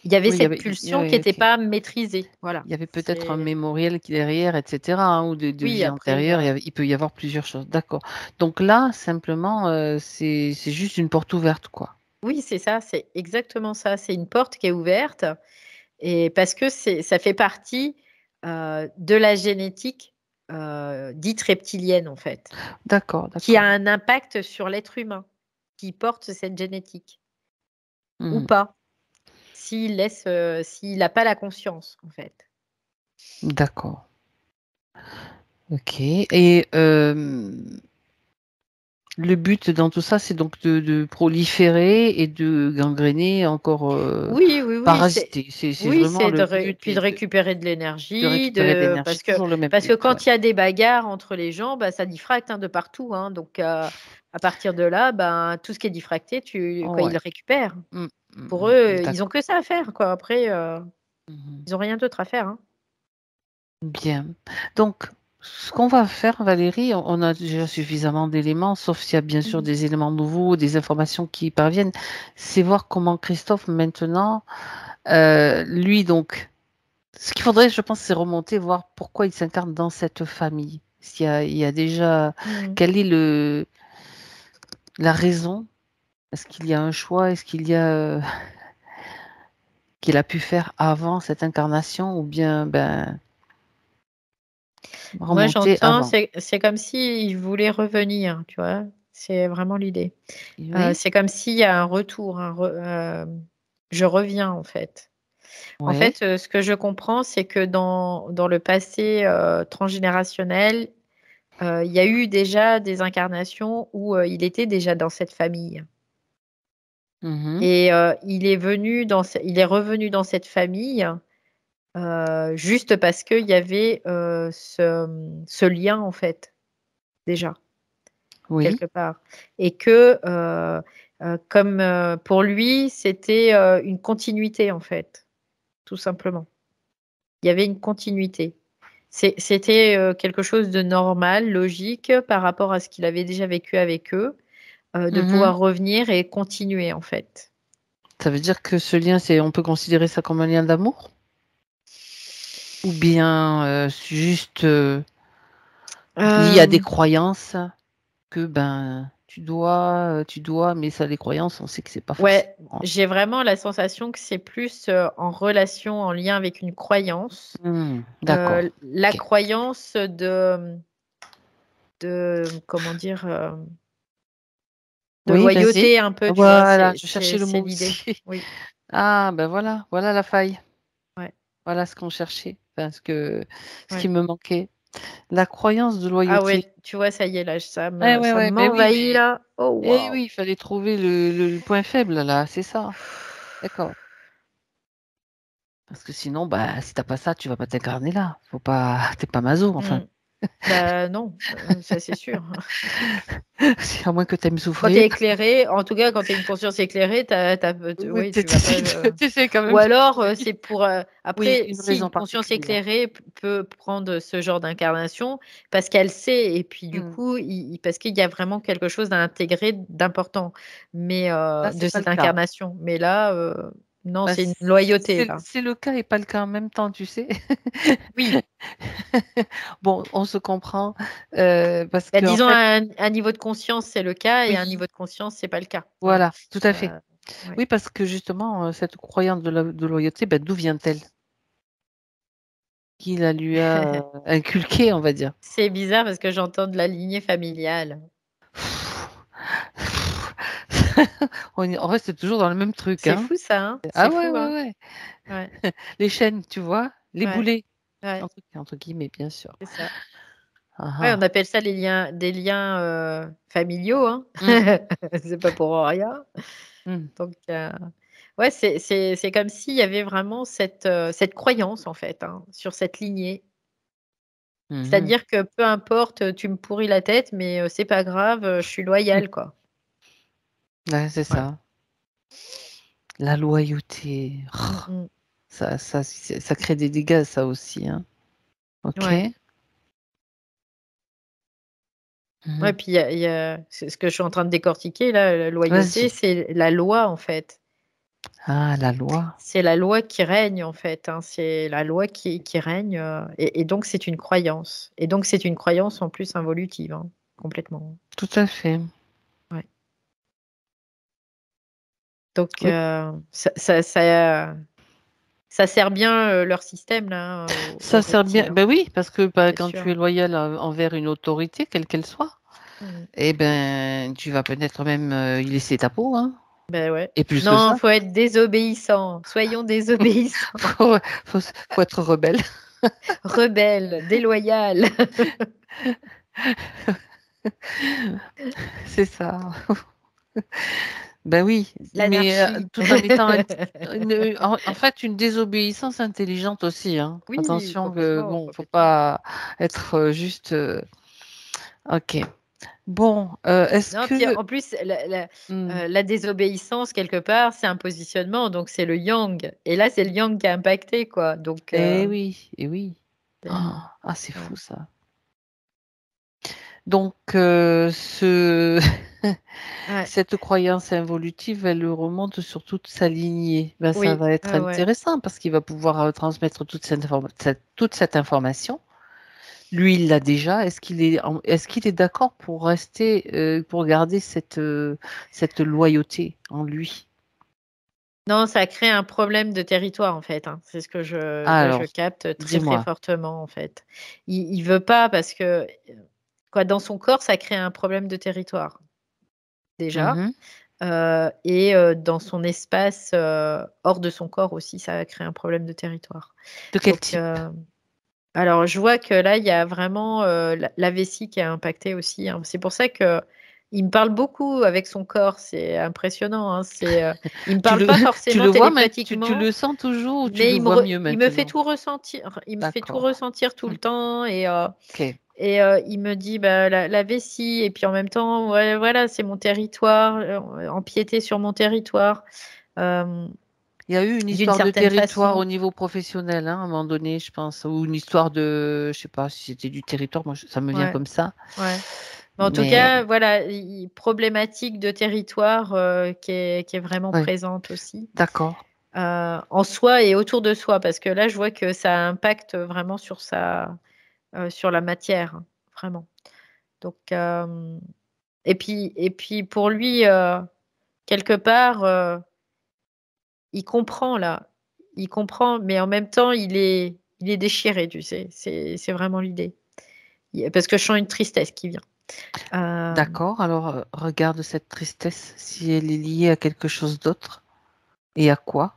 il y avait Oui, cette pulsion qui n'était ok. pas maîtrisée. Voilà. Il y avait peut-être un mémoriel qui est derrière, etc., hein, ou de Oui, vie après, antérieure. Il peut y avoir plusieurs choses. D'accord. Donc là, simplement, c'est juste une porte ouverte, quoi. oui, c'est ça, c'est exactement ça. C'est une porte qui est ouverte et parce que ça fait partie de la génétique dite reptilienne, en fait, D'accord, qui a d'accord. un impact sur l'être humain, qui porte cette génétique ou Mhm. pas, s'il n'a pas la conscience, en fait. D'accord. Ok. Et le but dans tout ça, c'est donc de proliférer et de gangréner, encore Oui, oui, oui, parasiter. C'est oui, vraiment c'est le but puis de récupérer de de l'énergie, récupérer de l'énergie. Toujours le même parce que but, ouais. quand il y a des bagarres entre les gens, bah, ça diffracte de partout, hein. Donc à partir de là, ben, tout ce qui est diffracté, quoi, ils Ouais. le récupèrent. Mm, Pour mm, eux, ils ont d'accord. que ça à faire, quoi. Après, Mhm. ils n'ont rien d'autre à faire, hein. Bien. Donc, ce qu'on va faire, Valérie, on a déjà suffisamment d'éléments, sauf s'il y a bien sûr Mhm. des éléments nouveaux, des informations qui parviennent. C'est voir comment Christophe, maintenant, lui, donc, ce qu'il faudrait, je pense, c'est remonter, voir pourquoi il s'incarne dans cette famille. Il y a déjà, Mhm. quelle est la raison? Est-ce qu'il y a un choix? Est-ce qu'il y a, qu'il a pu faire avant cette incarnation ou bien, ben, Moi, remonter j'entends, avant? c'est comme s'il voulait revenir, tu vois. C'est vraiment l'idée. Oui? C'est comme s'il y a un retour, je reviens, en fait. En Oui? fait, ce que je comprends, c'est que dans le passé transgénérationnel, il y a eu déjà des incarnations où il était déjà dans cette famille. Mhm. Et il est revenu dans cette famille juste parce qu'il y avait ce lien, en fait, déjà, Oui. quelque part. Et que, comme pour lui, c'était une continuité, en fait, tout simplement. Il y avait une continuité. C'était quelque chose de normal, logique par rapport à ce qu'il avait déjà vécu avec eux, de Mhm. pouvoir revenir et continuer en fait. Ça veut dire que ce lien, on peut considérer ça comme un lien d'amour? Ou bien c'est juste lié à des Euh, croyances que ben tu dois, mais ça, les croyances, on sait que c'est pas ouais, forcément. j'ai vraiment la sensation que c'est plus en relation, en lien avec une croyance. D'accord. La Ok. croyance de comment dire, de Oui, vas-y. loyauté un peu, tu vois, Voilà, je cherchais le c'est mot l'idée. aussi. Oui, Ah, ben voilà, voilà la faille. ouais, Voilà ce qu'on cherchait. Enfin, ce qui ouais. me manquait. La croyance de Ah loyauté. ouais, tu vois, ça y est, là, Ouais, ouais, ça ouais, ben oui, m'envahit là. Oh eh waouh. oui, il fallait trouver le point faible là, c'est ça. D'accord. Parce que sinon, bah, si t'as pas ça, tu vas pas t'incarner là. Faut pas, t'es pas maso, enfin. Hmm. Bah non, ça c'est sûr. À moins que t'aimes Quand tu souffrir. es éclairé, en tout cas, quand tu as une conscience éclairée, Oui, oui, tu vas pas. t'essaies quand Ou même de alors, trouver. c'est pour. Oui, Après, une si raison une conscience particulière. éclairée peut prendre ce genre d'incarnation parce qu'elle sait, et puis du Hmm. coup, parce qu'il y a vraiment quelque chose à intégrer d'important, mais Là, de c'est pas le cette cas. incarnation. Mais là, non, Bah, c'est une loyauté là. c'est le cas et pas le cas en même temps, tu sais. Oui, Bon, on se comprend parce bah, que en disons fait, à un niveau de conscience, c'est le cas, et à un oui, niveau de conscience, c'est pas le cas. Voilà. voilà, tout à fait. Euh, ouais. Oui, parce que justement, cette croyance de loyauté, ben, d'où vient-elle? qui la lui a inculqué, on va dire. C'est bizarre parce que j'entends de la lignée familiale. En vrai, c'est toujours dans le même truc. C'est Hein. fou ça, hein? Ah C'est ouais, fou, ouais, hein? ouais. Ouais, Les chaînes, tu vois, les ouais, boulets, ouais, entre guillemets, bien sûr. c'est ça. Ah, Ouais, on ah. appelle ça des liens familiaux, hein. Mm, C'est pas pour rien. mm, Donc, ouais, c'est comme s'il y avait vraiment cette croyance, en fait, hein, sur cette lignée. mhm. C'est-à-dire que peu importe, tu me pourris la tête, mais c'est pas grave, je suis loyale, quoi. Ouais, c'est Ouais. ça. La loyauté. Mm, mm. Ça crée des dégâts, ça aussi. Hein. Ok. Ouais. Ouais, Mhm. puis c'est ce que je suis en train de décortiquer là, la loyauté, Vas-y. c'est la loi, en fait. Ah, la loi. C'est la loi qui règne, en fait, hein. C'est la loi qui règne, et donc c'est une croyance. Et donc c'est une croyance en plus involutive, hein, complètement. Tout à fait. Ouais. Donc, Oui, ça sert bien leur système là, hein, aux ça sert bien. reptiliens, Ben oui, parce que c'est quand tu sûr. es loyal envers une autorité, quelle qu'elle soit, Mm. eh ben, tu vas peut-être même y laisser ta peau, hein. Ben ouais. Et plus que Non, ça, faut être désobéissant. Soyons désobéissants. faut être rebelle. Rebelles, déloyales. C'est ça. Ben oui, mais L'anarchie. tout en étant en fait une désobéissance intelligente aussi. Hein. Oui, Attention que complètement, bon, faut complètement. pas être juste. Ok. Bon, est-ce Non, puis que en plus, Hmm. la désobéissance, quelque part, c'est un positionnement, donc c'est le yang. Et là, c'est le yang qui a impacté, quoi. Donc, Eh oui, eh oui. c'est- Ah, c'est voilà. fou ça. Donc, Ouais. cette croyance involutive, elle remonte sur toute sa lignée. Ben, ça Oui, va être ouais, ouais. intéressant parce qu'il va pouvoir transmettre toute cette information. Lui, il l'a déjà. Est-ce qu'il est d'accord pour rester, pour garder cette loyauté en lui? Non, ça crée un problème de territoire, en fait, hein. C'est ce que là, je Alors, capte très, très dis-moi. fortement, en fait. Il veut pas parce que, quoi, dans son corps, ça crée un problème de territoire, déjà. Mhm. Et dans son espace, hors de son corps aussi, ça va créer un problème de territoire. De quel Donc, type? alors je vois que là, il y a vraiment, la vessie qui a impacté aussi, hein. C'est pour ça que il me parle beaucoup avec son corps, c'est impressionnant, hein. Il me Tu parle le, pas tu forcément le vois maintenant, tu télépathiquement, le sens toujours ou tu mais le vois mieux il me fait maintenant? tout ressentir. Il me fait tout D'accord. ressentir tout le temps, Ok. il me dit, bah, la vessie, et puis en même temps, ouais, voilà, c'est mon territoire, empiéter sur mon territoire, euh, Il y a eu une d'une histoire de certaine territoire au façon. niveau professionnel, hein, à un moment donné, je pense, ou une histoire de, je sais pas si c'était du territoire, moi ça me vient Ouais, comme ça. ouais. Mais en tout Mais cas, voilà, problématique de territoire, qui est vraiment ouais, présente aussi, d'accord. en soi et autour de soi, parce que là, je vois que ça impacte vraiment sur la matière, hein, vraiment. Donc, et puis pour lui, quelque part, il comprend là. Il comprend, mais en même temps, il est déchiré, tu sais. C'est vraiment l'idée. Parce que je sens une tristesse qui vient. Euh, D'accord. Alors regarde cette tristesse, si elle est liée à quelque chose d'autre et à quoi?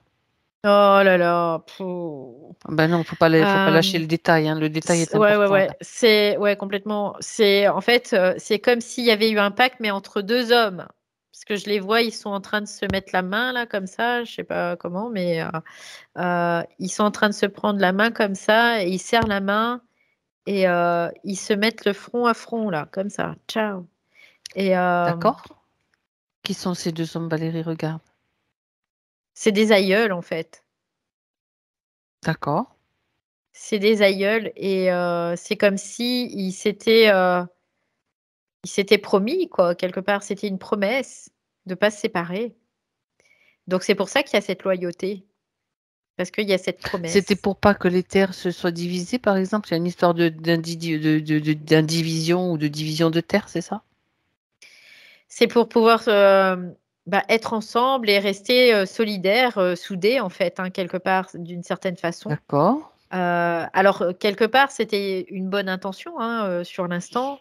oh là là. Pouh. Ben non, faut pas lâcher Euh, le détail, hein. Le détail est ouais, ouais, important là. ouais. Ouais, complètement. En fait, c'est comme s'il y avait eu un pacte, mais entre deux hommes. Parce que je les vois, ils sont en train de se mettre la main là, comme ça. Je sais pas comment, mais ils sont en train de se prendre la main comme ça, et ils serrent la main. Et ils se mettent le front à front, là, comme ça. Ciao. Et D'accord? Qui sont ces deux hommes, Valérie? Regarde. c'est des aïeuls, en fait. D'accord. C'est des aïeuls. Et c'est comme si ils s'étaient promis, quoi, quelque part. C'était une promesse de ne pas se séparer. Donc c'est pour ça qu'il y a cette loyauté. Parce qu'il y a cette C'était promesse. pour pas que les terres se soient divisées, par exemple? Il y a une histoire d'indivision ou de division de terres, c'est ça? C'est pour pouvoir être ensemble et rester solidaires, soudés, en fait, hein, quelque part, d'une certaine façon. D'accord. Alors, quelque part, c'était une bonne intention hein, sur l'instant,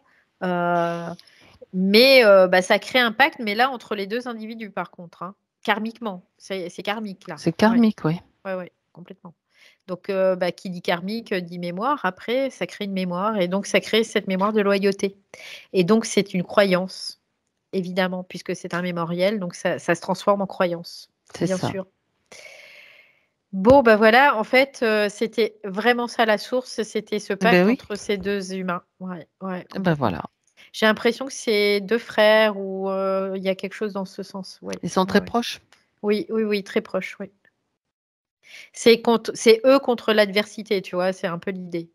mais bah, ça crée un pacte, mais là, entre les deux individus, par contre, hein, karmiquement. C'est karmique, là. C'est karmique, oui. Ouais, complètement. Donc, bah, qui dit karmique dit mémoire. Après, ça crée une mémoire, et donc ça crée cette mémoire de loyauté. Et donc, c'est une croyance, évidemment, puisque c'est un mémoriel, donc ça se transforme en croyance, C'est bien ça. sûr. Bon, bah voilà, en fait, c'était vraiment ça la source, c'était ce pacte Ben oui. entre ces deux humains. Ouais, Ben complètement. voilà. J'ai l'impression que c'est deux frères ou il y a quelque chose dans ce sens. Ouais, Ils sont très ouais. proches. Oui, très proches, oui. C'est eux contre l'adversité, tu vois, c'est un peu l'idée.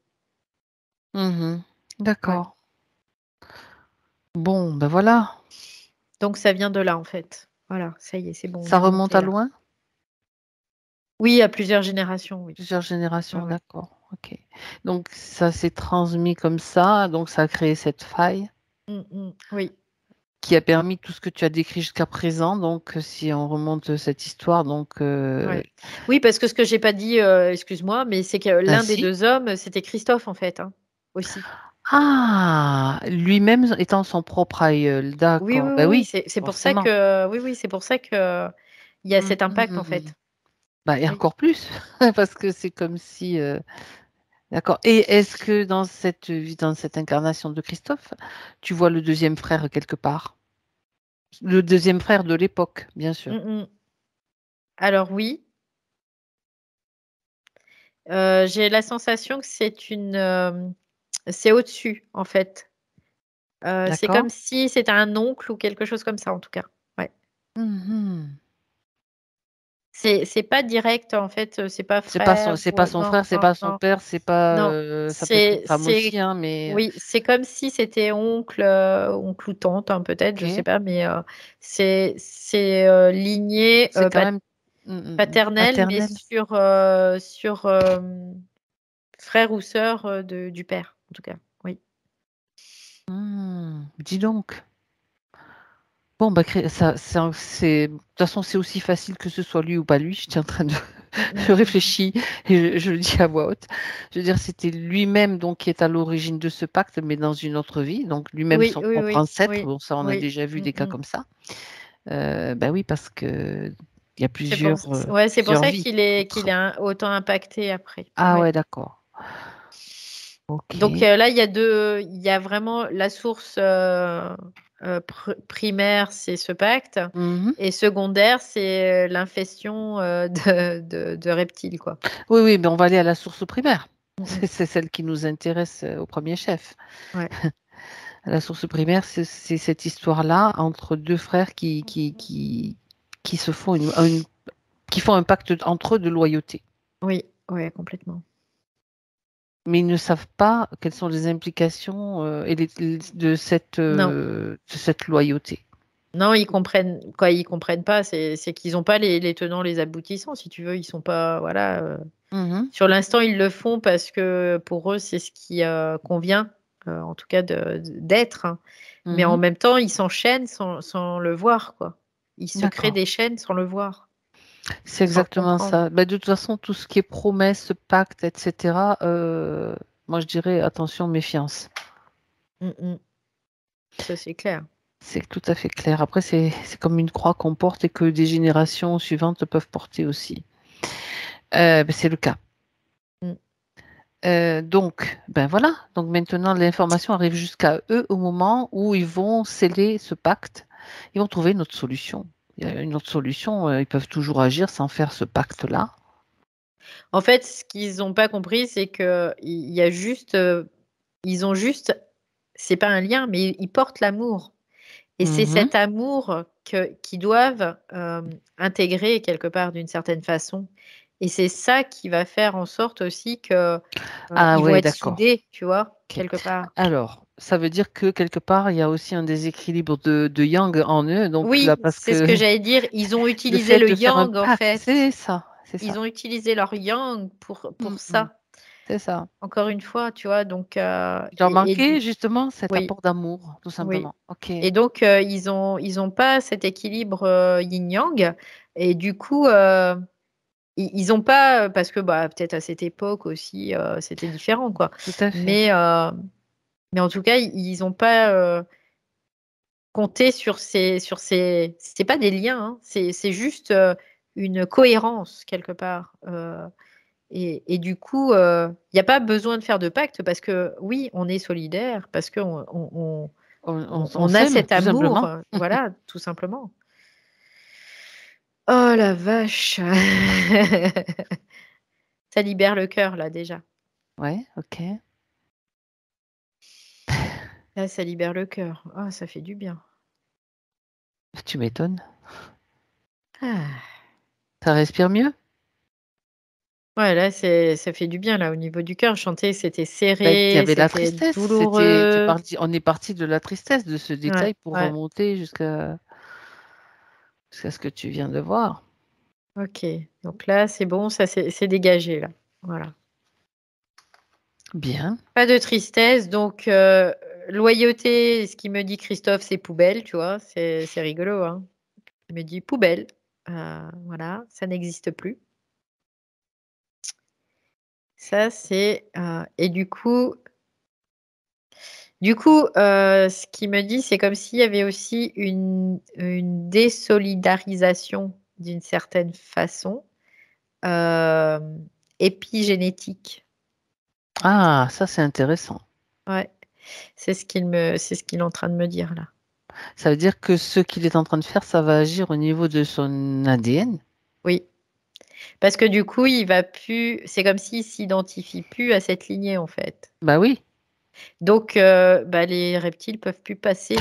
Mhm. D'accord. Bon, ben voilà. Donc ça vient de là, en fait. Voilà, ça y est, c'est bon. Ça j'ai remonte remonté à là. loin? Oui, à plusieurs générations, oui. Plusieurs générations, Ouais. d'accord. Ok. Donc ça s'est transmis comme ça, donc ça a créé cette faille Oui. qui a permis tout ce que tu as décrit jusqu'à présent. Donc si on remonte cette histoire, donc Ouais. Oui, parce que ce que j'ai pas dit, excuse-moi, mais c'est que l'un des si. deux hommes, c'était Christophe, en fait, hein, aussi. Ah, lui-même étant son propre aïeul, Oui, d'accord. Ben oui, c'est pour ça forcément. que, oui, c'est pour ça que il y a cet impact, en Mhm. fait. Bah, et Oui. encore plus, parce que c'est comme si. D'accord. Et est-ce que dans cette incarnation de Christophe, tu vois le deuxième frère quelque part? Le deuxième frère de l'époque, bien sûr. Alors oui, j'ai la sensation que c'est au-dessus, en fait. C'est D'accord? comme si c'était un oncle ou quelque chose comme ça, en tout cas. Ouais. Mhm. C'est pas direct, en fait, c'est pas C'est pas frère c'est ou pas son non, frère, c'est pas son non, père, c'est pas. non. Ça peut être une femme C'est aussi, hein, mais. oui, c'est comme si c'était oncle ou tante, hein, peut-être, je sais Ok. pas, mais c'est lignée C'est quand même paternelle, mais paternel. sur frère ou sœur du père, en tout cas. Oui. Dis donc. Bon, bah, de toute façon, c'est aussi facile que ce soit lui ou pas lui. J'étais en train de. Je réfléchis et je le dis à voix haute. Je veux dire, c'était lui-même donc qui est à l'origine de ce pacte, mais dans une autre vie. Donc lui-même Oui, son oui, propre oui, ancêtre. oui, Bon, ça, on a oui. déjà vu des cas comme ça. Ben oui, parce que il y a C'est pour plusieurs ça vies. qu'il est autant impacté après. Ah Ouais. ouais, d'accord. Donc Ok. là, il y a vraiment la source primaire, c'est ce pacte, Mhm. et secondaire, c'est l'infestion de reptiles, quoi. Oui, oui, mais on va aller à la source primaire. Mm, C'est celle qui nous intéresse au premier chef. Ouais. La source primaire, c'est cette histoire-là entre deux frères qui se font qui font un pacte entre eux de loyauté. Oui, ouais, complètement. Mais ils ne savent pas quelles sont les implications de Non, cette loyauté. non, ils comprennent pas, c'est qu'ils n'ont pas les tenants, les aboutissants, si tu veux, ils sont pas, voilà. Mhm, Sur l'instant, ils le font parce que pour eux, c'est ce qui convient, en tout cas d'être, hein. Mais en mhm. même temps, ils s'enchaînent sans le voir, quoi. Ils se créent D'accord. des chaînes sans le voir, C'est sans le exactement comprendre. ça. Ben, de toute façon, tout ce qui est promesse, pacte, etc., moi je dirais attention, méfiance. Mm, mm. Ça, c'est clair. C'est tout à fait clair. Après, c'est comme une croix qu'on porte et que des générations suivantes peuvent porter aussi. Ben, c'est le cas. Mm. Donc, ben voilà. Donc maintenant, l'information arrive jusqu'à eux au moment où ils vont sceller ce pacte. Ils vont trouver une autre solution. Il y a une autre solution. Ils peuvent toujours agir sans faire ce pacte-là. En fait, ce qu'ils n'ont pas compris, c'est que il y a juste, ils ont juste, c'est pas un lien, mais ils portent l'amour. Et c'est Mhm. cet amour qu'ils doivent intégrer quelque part d'une certaine façon. Et c'est ça qui va faire en sorte aussi que Ah ils vont ouais, être d'accord. soudés, tu vois, Ok. quelque part. Alors, ça veut dire que quelque part, il y a aussi un déséquilibre de yang en eux. Donc là, Oui, parce c'est ce que que j'allais dire. Ils ont le utilisé fait le de faire un yang, en pacte, fait. c'est ça, c'est Ils ça. ont utilisé leur yang pour Mm. ça. C'est ça. Encore une fois, tu vois. Donc, Il leur manquait justement cet oui, apport d'amour, tout oui. simplement. Ok. Et donc, ils ont pas cet équilibre yin-yang. Et du coup, ils ont pas, parce que peut-être à cette époque aussi, c'était différent, quoi. Tout à fait. Mais en tout cas, ils n'ont pas compté sur c'est pas des liens, hein, c'est juste une cohérence quelque part. Et du coup, il n'y a pas besoin de faire de pacte parce que oui, on est solidaire, parce qu'on On a s'aime, cet tout amour, simplement. voilà, tout simplement. Oh la vache! Ça libère le cœur là déjà. Ouais, ok. Là, ça libère le cœur. Ah, ça fait du bien. Tu m'étonnes. Ah. Ça respire mieux? Ouais, là, ça fait du bien là au niveau du cœur. Chanter, c'était Ben, il y serré, avait la c'était tristesse. douloureux. On est parti de la tristesse de ce Ouais, détail pour ouais. remonter jusqu'à ce que tu viens de voir. Ok. Donc là, c'est bon, ça c'est dégagé là. Voilà. Bien. Pas de tristesse. Donc loyauté, ce qui me dit Christophe, c'est poubelle, tu vois. C'est rigolo, hein. Il me dit poubelle. Voilà, ça n'existe plus. Ça, c'est et du coup, ce qu'il me dit, c'est comme s'il y avait aussi une désolidarisation d'une certaine façon, euh, épigénétique. Ah, ça c'est intéressant. Ouais, c'est ce qu'il est en train de me dire là. Ça veut dire que ce qu'il est en train de faire, ça va agir au niveau de son ADN. Oui, parce que du coup, il va plus. C'est comme s'il s'identifie plus à cette lignée en fait. Bah oui. Donc, les reptiles peuvent plus passer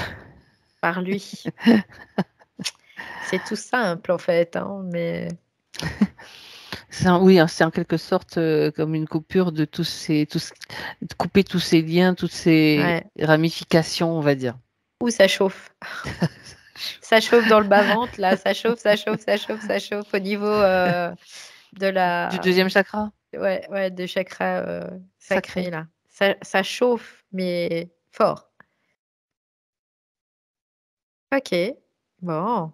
par lui. C'est tout simple en fait, hein, mais. Oui, hein, c'est en quelque sorte comme une coupure de de couper tous ces liens, toutes ces Ouais. ramifications, on va dire. Ouh, ça chauffe. Ça chauffe dans le bas-ventre, là. Ça chauffe, ça chauffe, ça chauffe, ça chauffe au niveau de Du la. deuxième chakra, Ouais, ouais, de chakra sacré, sacré. là. Ça chauffe, mais fort. Ok. Bon.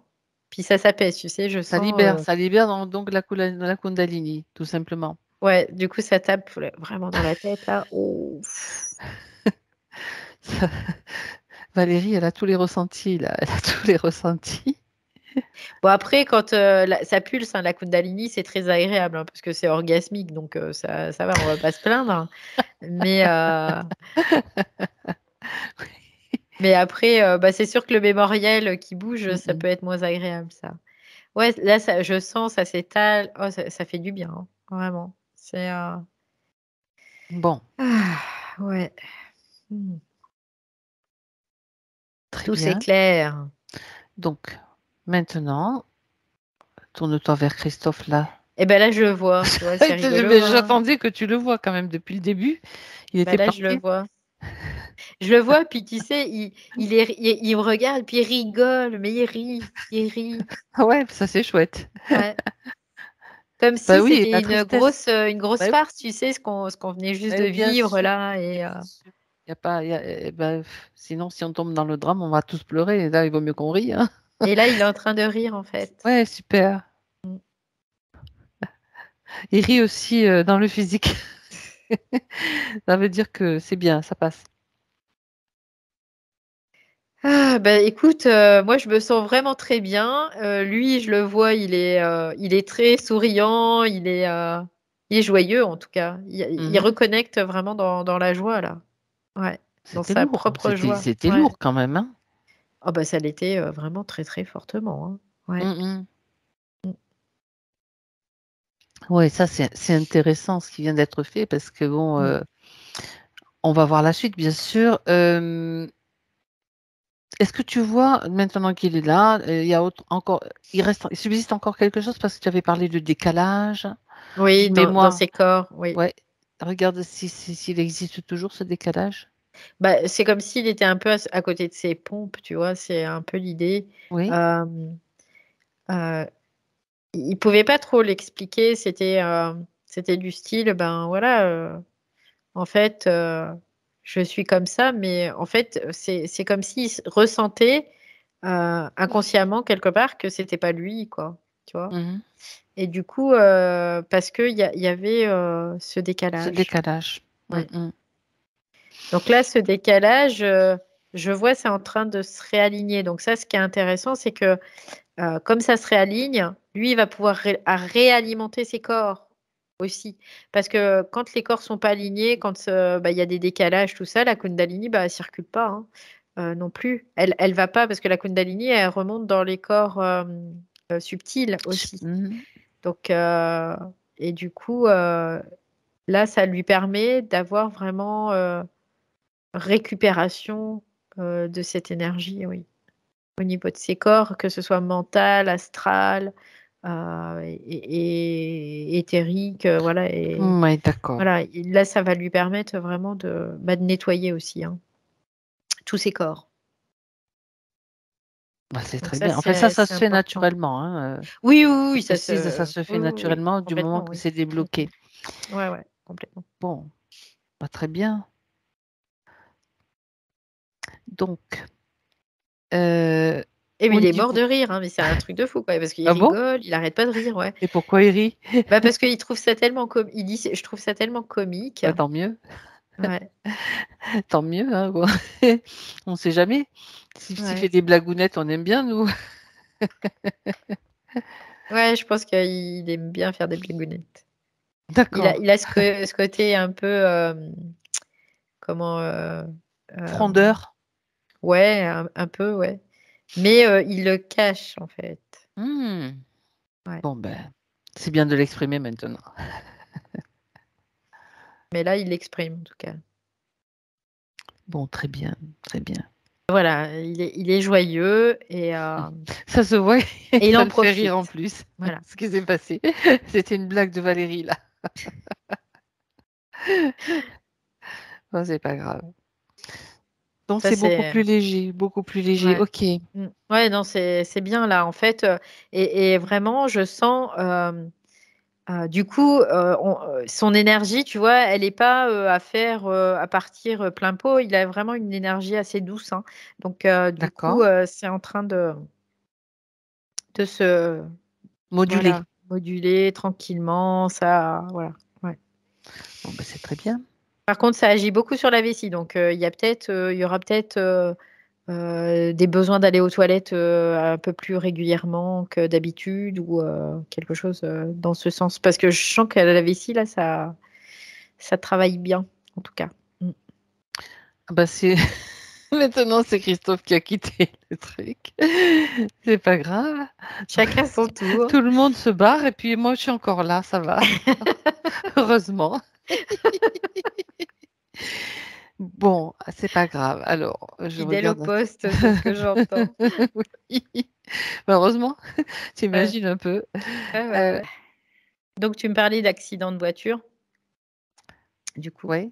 Puis ça s'apaise, tu sais, je sens. Ça libère donc la Kundalini, tout simplement. Ouais, du coup, ça tape vraiment dans la tête, là. Oh. Valérie, elle a tous les ressentis, là. Elle a tous les ressentis. Bon, après, quand ça pulse, hein, la Kundalini, c'est très agréable, hein, parce que c'est orgasmique, donc ça va, on va pas se plaindre, hein. Mais, mais après, c'est sûr que le mémoriel qui bouge, Mm, ça mm. peut être moins agréable, ça. Ouais, là, je sens, ça s'étale. Oh, ça fait du bien, hein, vraiment. C'est. Bon, Ah, ouais. Hmm. très Tout bien. s'éclaire. Donc, maintenant, tourne-toi vers Christophe, là. Et ben là, je le vois, tu vois, c'est rigolo, hein. J'attendais que tu le vois quand même depuis le début. Il était Là, je le parti. vois. Je le vois, puis tu sais, il me regarde, puis il rigole, mais il rit, il rit. Ah ouais, ça c'est chouette. Ouais. Comme Bah si oui, et c'était la tristesse. une grosse Bah farce, tu sais, ce qu'on venait juste de oui, bien vivre sûr. là. Bien sûr. Y a pas, sinon, si on tombe dans le drame, on va tous pleurer. Et là, il vaut mieux qu'on rie, hein. Et là, il est en train de rire, en fait. Ouais, super. Mm. Il rit aussi dans le physique. Ça veut dire que c'est bien, ça passe. Ah, bah écoute, moi je me sens vraiment très bien. Lui, je le vois, il est très souriant, il est joyeux en tout cas. Il Mhm. reconnecte vraiment dans la joie là. Ouais, dans C'était sa lourd. propre joie. C'était Ouais. lourd quand même, hein. Oh bah ça l'était vraiment très très fortement, hein. Ouais. Mhm. Mm. Ouais, ça c'est intéressant ce qui vient d'être fait parce que bon, Mm. on va voir la suite, bien sûr. Est-ce que tu vois, maintenant qu'il est là, il y a encore, il subsiste encore quelque chose parce que tu avais parlé de décalage, Oui, d'une dans mémoire. ses corps, oui. Ouais. Regarde s'il existe toujours ce décalage. Bah, c'est comme s'il était un peu à côté de ses pompes, tu vois, c'est un peu l'idée. Oui. Euh, euh, il pouvait pas trop l'expliquer, c'était du style, ben voilà, en fait, je suis comme ça, mais en fait, c'est comme s'il ressentait inconsciemment quelque part que c'était pas lui, quoi. tu vois. Mhm. Et du coup, parce qu'il y avait ce Ce décalage. décalage. Ouais. Mhm. Donc là, ce décalage, je vois, c'est en train de se réaligner. Donc ça, ce qui est intéressant, c'est que comme ça se réaligne, lui, il va pouvoir réalimenter ses corps aussi. Parce que quand les corps sont pas alignés, quand il y a des décalages, tout ça, la Kundalini, elle circule pas non plus. Elle va pas parce que la Kundalini, elle remonte dans les corps subtils aussi. Mhm. Donc, et du coup, là, ça lui permet d'avoir vraiment récupération de cette énergie, oui, au niveau de ses corps, que ce soit mental, astral et éthérique, voilà. Et Ouais, d'accord. voilà, là, ça va lui permettre vraiment de nettoyer aussi tous ses corps. Bah, c'est Donc très ça, bien. Enfin, ça c'est se fait important. naturellement. Hein. Oui, Je ça précise, ça se fait naturellement du moment complètement, que oui. c'est débloqué. Ouais, complètement. Bon, bah, très bien. Donc, Et mais au il est mort niveau... de rire, mais c'est un truc de fou, parce qu'il Ah bon? rigole, il arrête pas de rire, ouais. Et pourquoi il rit? Parce qu'il trouve ça tellement il dit, je trouve ça tellement comique. Bah, tant mieux. Ouais. Tant mieux. Hein, bon. On ne sait jamais. S'il Ouais. fait des blagounettes, on aime bien, nous. Ouais, je pense qu'il aime bien faire des blagounettes. D'accord. Il a ce côté un peu, comment, Frondeur. ouais, un peu, ouais. Mais il le cache, en fait. Hmm. Ouais. Bon, ben, c'est bien de l'exprimer maintenant. Mais là, il l'exprime, en tout cas. Bon, très bien, très bien. Voilà, il est joyeux et Ça se voit et il ça en le fait rire profite. en plus. Voilà. Ce qui s'est passé. C'était une blague de Valérie, là. Bon, c'est pas grave. Donc, Ça, c'est beaucoup c'est. plus léger, beaucoup plus léger. Ouais. Ok. Ouais, non, c'est bien là, en fait. Et vraiment, je sens. Du coup, son énergie, tu vois, elle n'est pas à faire à partir plein pot. Il a vraiment une énergie assez douce, hein. Donc, du coup, D'accord. c'est en train de se Modulé. voilà, moduler tranquillement. Ça, voilà. Ouais. Bon, ben, c'est très bien. Par contre, ça agit beaucoup sur la vessie. Donc, il y aura peut-être des besoins d'aller aux toilettes un peu plus régulièrement que d'habitude ou quelque chose dans ce sens. Parce que je sens qu'à la vessie, là, ça travaille bien, en tout cas. Bah, c'est... Maintenant, c'est Christophe qui a quitté le truc. C'est pas grave. Chacun son tour. Tout le monde se barre et puis moi, je suis encore là, ça va. Heureusement. Bon, c'est pas grave. Alors, je Fidèle au regarde. poste, c'est ce que j'entends. Oui. Bah, heureusement, Ouais. t'imagines un peu. Ouais. Donc, tu me parlais d'accident de voiture, du coup. Ouais.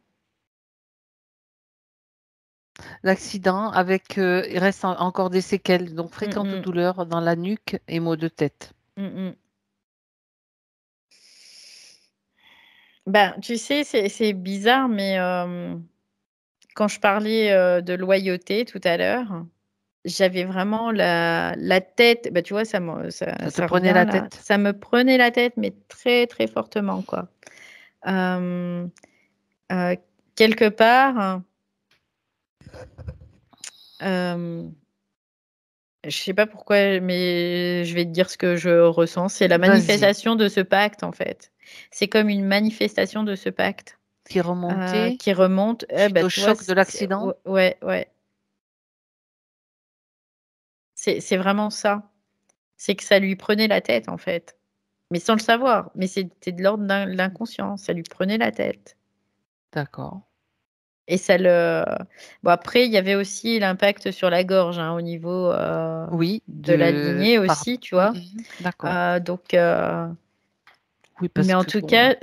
L'accident avec, il reste encore des séquelles, donc fréquentes Mm, douleurs dans la nuque et maux de tête. mm. Ben, tu sais, c'est bizarre, mais quand je parlais de loyauté tout à l'heure, j'avais vraiment la tête, bah, tu vois, Ça te ça prenait revient la là. tête? Ça me prenait la tête, mais très, très fortement, quoi. Euh, euh, quelque part, euh, je sais pas pourquoi, mais je vais te dire ce que je ressens. C'est la Vas-y. manifestation de ce pacte, en fait. C'est comme une manifestation de ce pacte Qui remontait qui remonte. suite Bah, au tu vois, choc de l'accident? ouais. C'est vraiment ça. C'est que ça lui prenait la tête, en fait. Mais sans le savoir. Mais c'était de l'ordre de l'inconscient. Ça lui prenait la tête. D'accord. Et ça le. Bon, après, il y avait aussi l'impact sur la gorge, au niveau Oui, de la lignée aussi, tu vois. D'accord. Donc, Oui, parce mais en que tout bon, cas,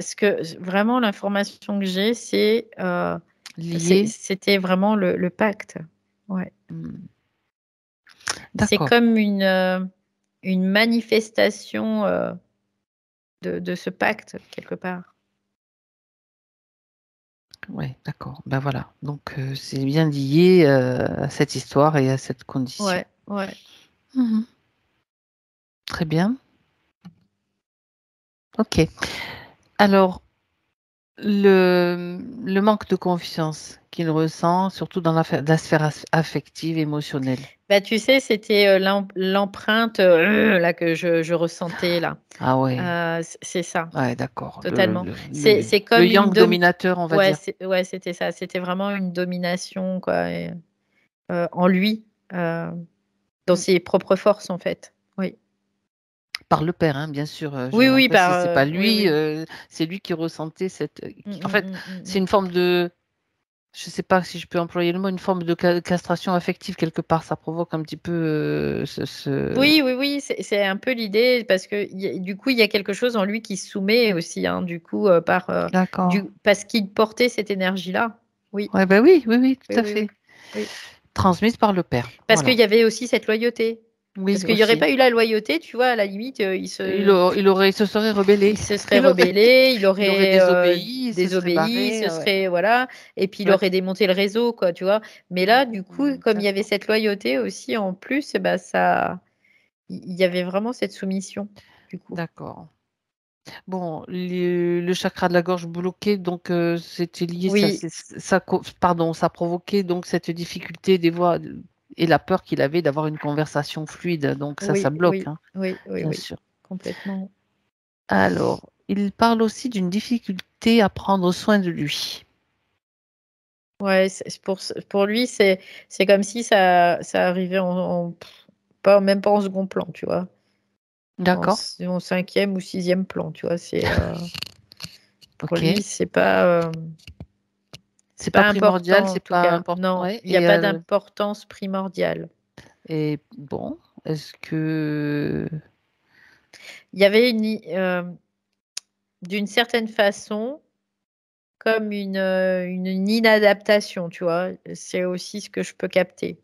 vraiment l'information que j'ai, lié. c'était vraiment le pacte. Ouais. Hmm. C'est D'accord. comme une manifestation de ce pacte, quelque part. Oui, d'accord. Ben voilà. Donc, c'est bien lié à cette histoire et à cette condition. Ouais. Mhm. Très bien. Ok. Alors, le manque de confiance qu'il ressent, surtout dans la sphère affective, émotionnelle. Bah, tu sais, c'était l'empreinte là que je ressentais là. Ah ouais, C'est ça, ouais, d'accord. totalement. Le, C'est le comme une yang dominateur, on va ouais, dire. ouais, c'était ça. C'était vraiment une domination quoi, en lui, dans ses propres forces en fait. Oui, Par le père, hein, bien sûr. Je oui, ne oui, précise, c'est pas oui, lui, oui. c'est lui qui ressentait cette. Mm, En fait, mm, mm, mm, c'est mm. une forme de. Je ne sais pas si je peux employer le mot, une forme de castration affective quelque part. Ça provoque un petit peu Oui, oui, oui, c'est un peu l'idée parce que du coup, il y a quelque chose en lui qui se soumet aussi, hein, du coup, D'accord. parce qu'il portait cette énergie-là. Oui, Ouais, ben oui, oui, oui, oui, tout à oui, fait. oui. Oui. Transmise par le père. Parce qu'il Voilà. y avait aussi cette loyauté. Parce Oui, qu'il n'y aurait aussi. pas eu la loyauté, tu vois, à la limite, Il se serait rebellé. il se serait Il aurait, rebellé, il il aurait aurait désobéi, il se serait désobéi, il barré. se Ouais. serait, voilà, et puis il Ouais. aurait démonté le réseau, quoi, tu vois. Mais là, du coup, comme il y avait D'accord. cette loyauté aussi en plus, bah, il y avait vraiment cette soumission, du coup. D'accord. Bon, le chakra de la gorge bloqué, donc c'était lié, Oui, pardon, ça provoquait donc cette difficulté des voix et la peur qu'il avait d'avoir une conversation fluide. Donc ça oui, bloque, oui, hein, oui, oui, bien oui, sûr. complètement. Alors, il parle aussi d'une difficulté à prendre soin de lui. Ouais, pour lui, c'est comme si ça arrivait pas, même pas en second plan, tu vois. D'accord? En cinquième ou sixième plan, tu vois. Pour Ok. lui, c'est C'est pas pas primordial, important en c'est tout pas cas. important. Non, Ouais. il n'y a pas d'importance primordiale. Et bon, est-ce que Il y avait d'une certaine façon, comme une inadaptation, tu vois. C'est aussi ce que je peux capter,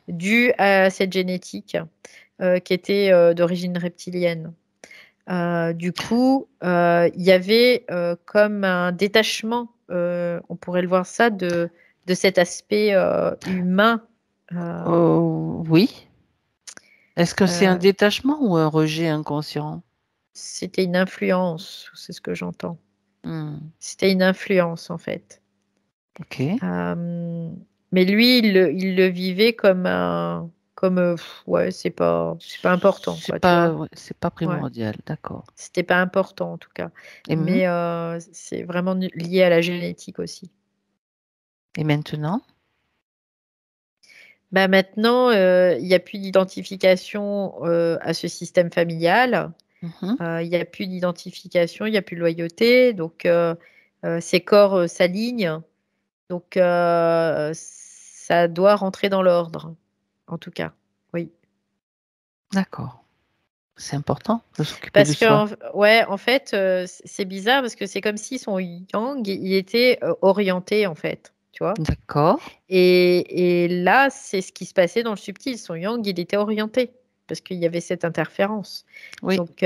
dû à cette génétique qui était d'origine reptilienne. Du coup, il y avait comme un détachement, on pourrait le voir ça, de cet aspect humain. Euh, oh, oui? Est-ce que c'est un euh, détachement ou un rejet inconscient? C'était une influence, c'est ce que j'entends. Hmm, C'était une influence en fait. ok. Euh, mais lui, il le vivait ouais, c'est pas important, quoi, tu vois. Ouais, c'est pas Ouais, primordial, d'accord. c'était pas important en tout cas. Et, Mais c'est vraiment lié à la génétique aussi. et maintenant? Bah maintenant, il n'y a plus d'identification à ce système familial. Mhm, Il n'y a plus d'identification, il n'y a plus de loyauté. Donc, ces corps s'alignent. Donc, ça doit rentrer dans l'ordre, en tout cas. Oui. d'accord. C'est important de s'occuper de Parce que, soi. ouais, en fait, c'est bizarre parce que c'est comme si son yang, il était orienté, en fait. Tu vois? D'accord. Et là, c'est ce qui se passait dans le subtil. Son yang, il était orienté parce qu'il y avait cette interférence. Oui. Donc,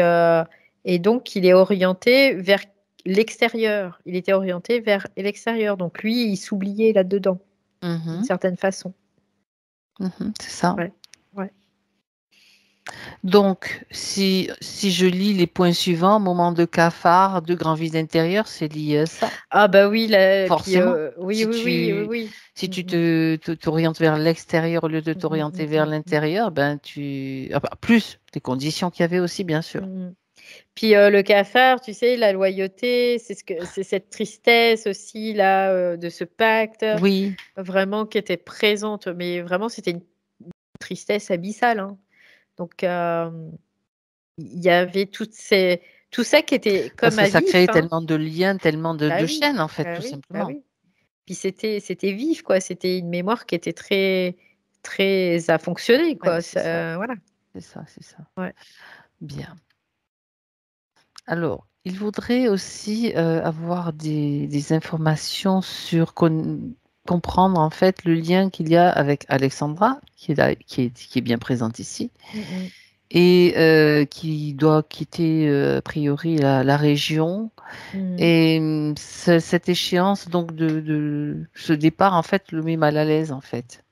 et donc, il est orienté vers l'extérieur. Il était orienté vers l'extérieur. Donc, lui, il s'oubliait là-dedans, d'une Mhm, certaine façon. mhm, c'est ça. Ouais. Ouais. Donc, si je lis les points suivants, moment de cafard, de grand vide intérieur, c'est lié à ça. Ah bah oui, là, puis Forcément. oui, Si oui, oui, oui, tu, oui. si Mm, tu mm, t'orientes vers l'extérieur au lieu de mm, mm, t'orienter mm, vers mm, mm, l'intérieur, ben plus les conditions qu'il y avait aussi, bien sûr. mm. Puis le cafard, tu sais, la loyauté, c'est cette tristesse aussi là de ce pacte, Oui, vraiment qui était présente, mais vraiment c'était une tristesse abyssale, hein. Donc il y avait tout ça qui était parce comme que à ça vif, crée hein. tellement de liens, tellement Bah de oui, chaînes, en fait, bah tout oui, bah simplement. oui. Puis c'était vif quoi, c'était une mémoire qui était très très à fonctionner Oui, quoi. c'est ça, Voilà. c'est ça, c'est ça. Ouais. Bien. Alors, il voudrait aussi avoir des informations sur comprendre en fait le lien qu'il y a avec Alexandra, qui est là, qui est bien présente ici, Mm, et qui doit quitter a priori la région. mm, mm. Et cette échéance donc de ce départ en fait le met mal à l'aise en fait.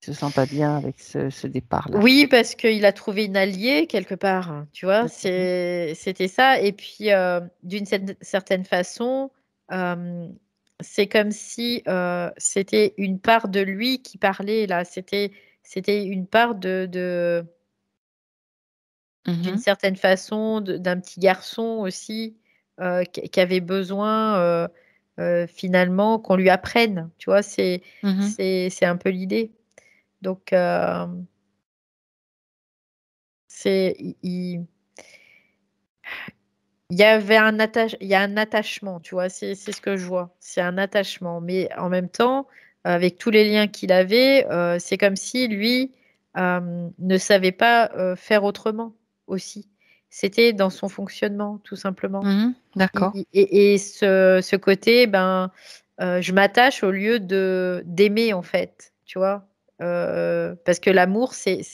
se sent pas bien avec ce départ-là. Oui, parce qu'il a trouvé une alliée quelque part, hein, tu vois, c'était ça. Et puis, d'une certaine façon, c'est comme si c'était une part de lui qui parlait là. C'était une part d'une Mhm. certaine façon d'un petit garçon aussi qui avait besoin finalement qu'on lui apprenne. Tu vois, Mhm. c'est un peu l'idée. Donc, c'est il y avait il y a un attachement, tu vois, c'est ce que je vois. C'est un attachement, mais en même temps, avec tous les liens qu'il avait, c'est comme si lui ne savait pas faire autrement aussi. C'était dans son fonctionnement, tout simplement. Mhm. D'accord. Et ce côté, ben, je m'attache au lieu d'aimer en fait, tu vois. Parce que l'amour, c'est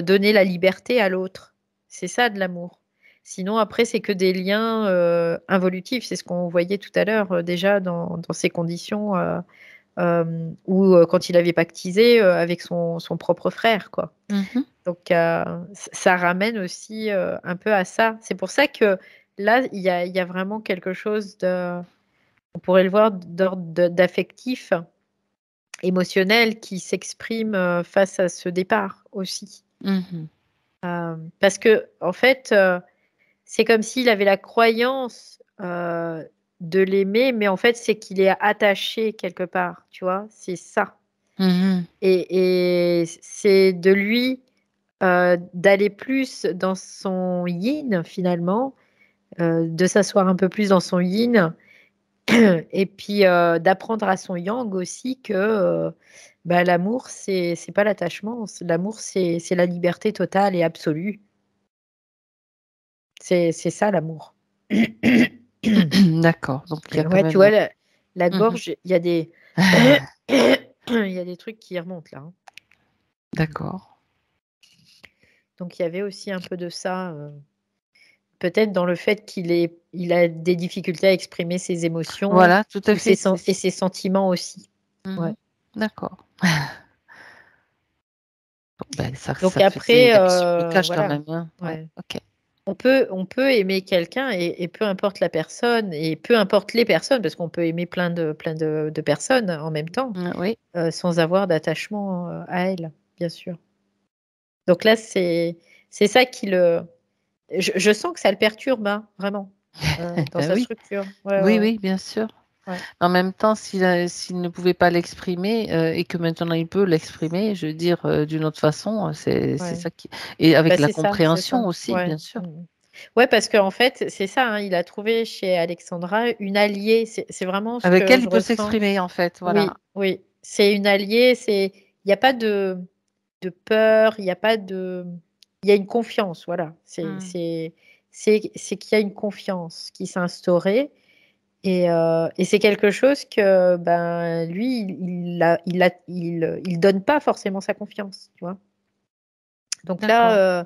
donner la liberté à l'autre. C'est ça de l'amour. Sinon, après, c'est que des liens involutifs. C'est ce qu'on voyait tout à l'heure déjà dans ces conditions où quand il avait pactisé avec son propre frère, quoi. Mhm. Donc, ça ramène aussi un peu à ça. C'est pour ça que là, il y a vraiment quelque chose on pourrait le voir, d'affectif, émotionnel qui s'exprime face à ce départ aussi. Mhm. Parce que, en fait, c'est comme s'il avait la croyance de l'aimer, mais en fait, c'est qu'il est attaché quelque part, tu vois, c'est ça. Mhm. Et c'est de lui d'aller plus dans son yin finalement, de s'asseoir un peu plus dans son yin et puis d'apprendre à son yang aussi que bah, l'amour, c'est pas l'attachement, l'amour, c'est la liberté totale et absolue. C'est ça l'amour. D'accord. Donc il y a quand Ouais, tu vois, même. la Mhm. gorge, il y a des il y a des trucs qui remontent là, hein. D'accord. Donc il y avait aussi un peu de ça. Peut-être dans le fait il a des difficultés à exprimer ses émotions Voilà, tout à ou fait. et ses sentiments aussi. Ouais. Mhm. D'accord. Bon, ben, Donc ça faisait après, un petit blocage quand voilà. même, hein. Ouais, Ouais. ok. On peut aimer quelqu'un et peu importe la personne et peu importe les personnes, parce qu'on peut aimer plein de personnes en même temps, Oui. sans avoir d'attachement à elles, bien sûr. Donc là, c'est ça qui le. Je sens que ça le perturbe, hein, vraiment, dans Ben sa oui. structure. Ouais, Oui, ouais, oui, bien sûr. ouais. En même temps, s'il ne pouvait pas l'exprimer et que maintenant il peut l'exprimer, je veux dire, d'une autre façon, c'est Ouais. ça qui. Et avec Bah, la c'est ça, c'est compréhension ça. aussi, Ouais. bien sûr. Ouais, parce qu'en fait, c'est ça, hein, il a trouvé chez Alexandra une alliée. C'est vraiment ce Avec que elle, je il peut ressens. s'exprimer, en fait. Voilà. Oui, oui. C'est une alliée, il n'y a pas de peur, il n'y a pas il y a une confiance, voilà. Mm. C'est qu'il y a une confiance qui s'est instaurée et c'est quelque chose que ben, lui, il donne pas forcément sa confiance, tu vois. Donc D'accord.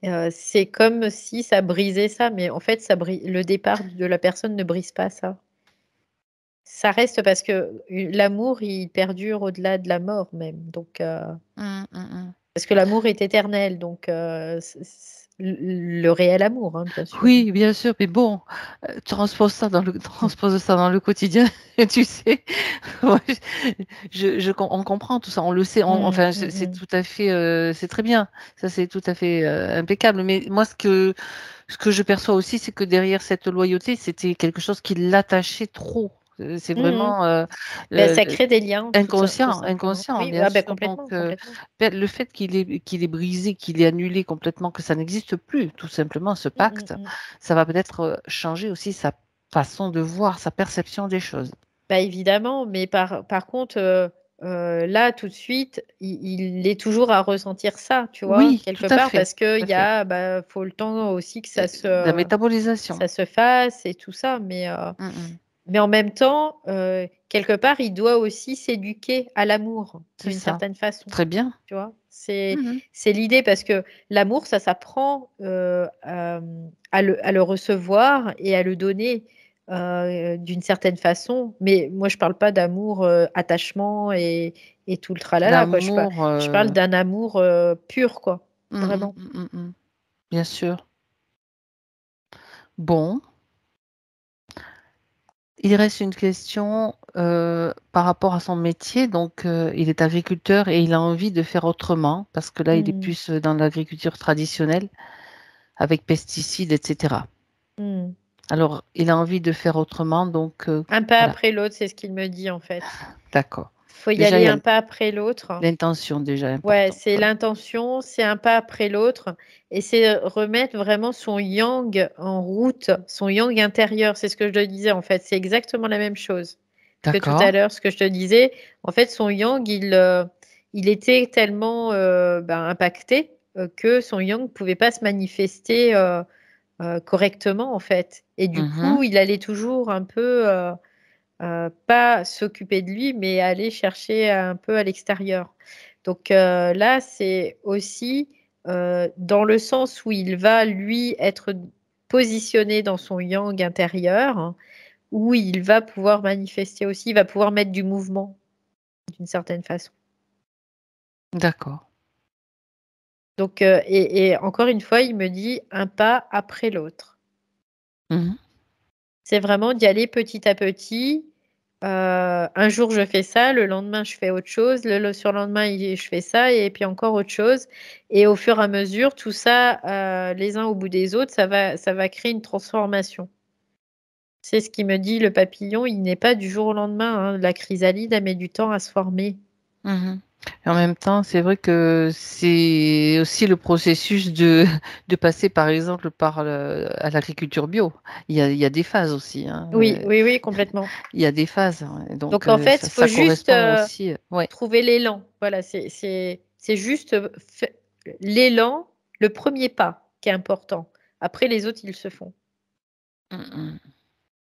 là, c'est comme si ça brisait ça, mais en fait, le départ de la personne ne brise pas ça. Ça reste parce que l'amour, il perdure au-delà de la mort même. Donc, Mm, mm, mm. parce que l'amour est éternel, donc le réel amour, hein, bien sûr. Oui, bien sûr, mais bon, transpose ça dans le quotidien, et tu sais, moi, on comprend tout ça, on le sait, Mm, enfin, mm, c'est mm. tout à fait, c'est très bien, ça c'est tout à fait impeccable. Mais moi, ce que je perçois aussi, c'est que derrière cette loyauté, c'était quelque chose qui l'attachait trop. C'est Mm, mm. vraiment Ben, euh, ça crée des liens, tout simplement. inconscient, Oui, bien ah, ben, sûr. Donc, complètement, complètement. le fait qu'il est brisé, qu'il est annulé complètement, que ça n'existe plus, tout simplement, ce Mm, mm, pacte, mm. ça va peut-être changer aussi sa façon de voir, sa perception des choses. Bah, évidemment, mais par contre, là, tout de suite, il est toujours à ressentir ça, tu vois, Oui, tout quelque à part, fait, parce que tout à il y fait. a, bah, faut le temps aussi que La métabolisation. ça se fasse et tout ça, Mm, mm. mais en même temps, quelque part, il doit aussi s'éduquer à l'amour C'est d'une ça. certaine façon, Très bien. tu vois. Mhm. C'est l'idée parce que l'amour, ça s'apprend à le recevoir et à le donner d'une certaine façon. Mais moi, je parle pas d'amour, attachement et tout le tralala, quoi. L'amour. Je parle d'un amour pur, quoi. Vraiment. Bien sûr. Bon. Il reste une question par rapport à son métier. Donc, il est agriculteur et il a envie de faire autrement parce que là, il est plus dans l'agriculture traditionnelle avec pesticides, etc. Alors, il a envie de faire autrement. Donc, Un pas voilà. après l'autre, c'est ce qu'il me dit en fait. D'accord. Faut y Déjà, aller il y a un pas après l'autre. l'intention déjà Ouais, importante. c'est l'intention, c'est un pas après l'autre. Et c'est remettre vraiment son yang en route, son yang intérieur. C'est ce que je te disais en fait. C'est exactement la même chose que tout à D'accord. l'heure, ce que je te disais. En fait, son yang, il était tellement impacté que son yang ne pouvait pas se manifester correctement en fait. Et du coup, il allait toujours un peu pas s'occuper de lui, mais aller chercher un peu à l'extérieur. Donc là, c'est aussi dans le sens où il va, lui, être positionné dans son yang intérieur, hein, où il va pouvoir manifester aussi, il va pouvoir mettre du mouvement d'une certaine façon. D'accord. Donc, et encore une fois, il me dit un pas après l'autre. C'est vraiment d'y aller petit à petit. Un jour, je fais ça, le lendemain, je fais autre chose, le surlendemain, je fais ça, et puis encore autre chose. Et au fur et à mesure, tout ça, les uns au bout des autres, ça va créer une transformation. C'est ce qui me dit le papillon, il n'est pas du jour au lendemain, hein. La chrysalide, elle met du temps à se former. Et en même temps, c'est vrai que c'est aussi le processus de passer, par exemple, à l'agriculture bio. Il y a des phases aussi. Hein. Oui, complètement. Il y a des phases. Hein. Et Donc en fait, il faut ça juste correspond aussi. Ouais. trouver l'élan. Voilà, c'est juste l'élan, le premier pas qui est important. Après, les autres, ils se font.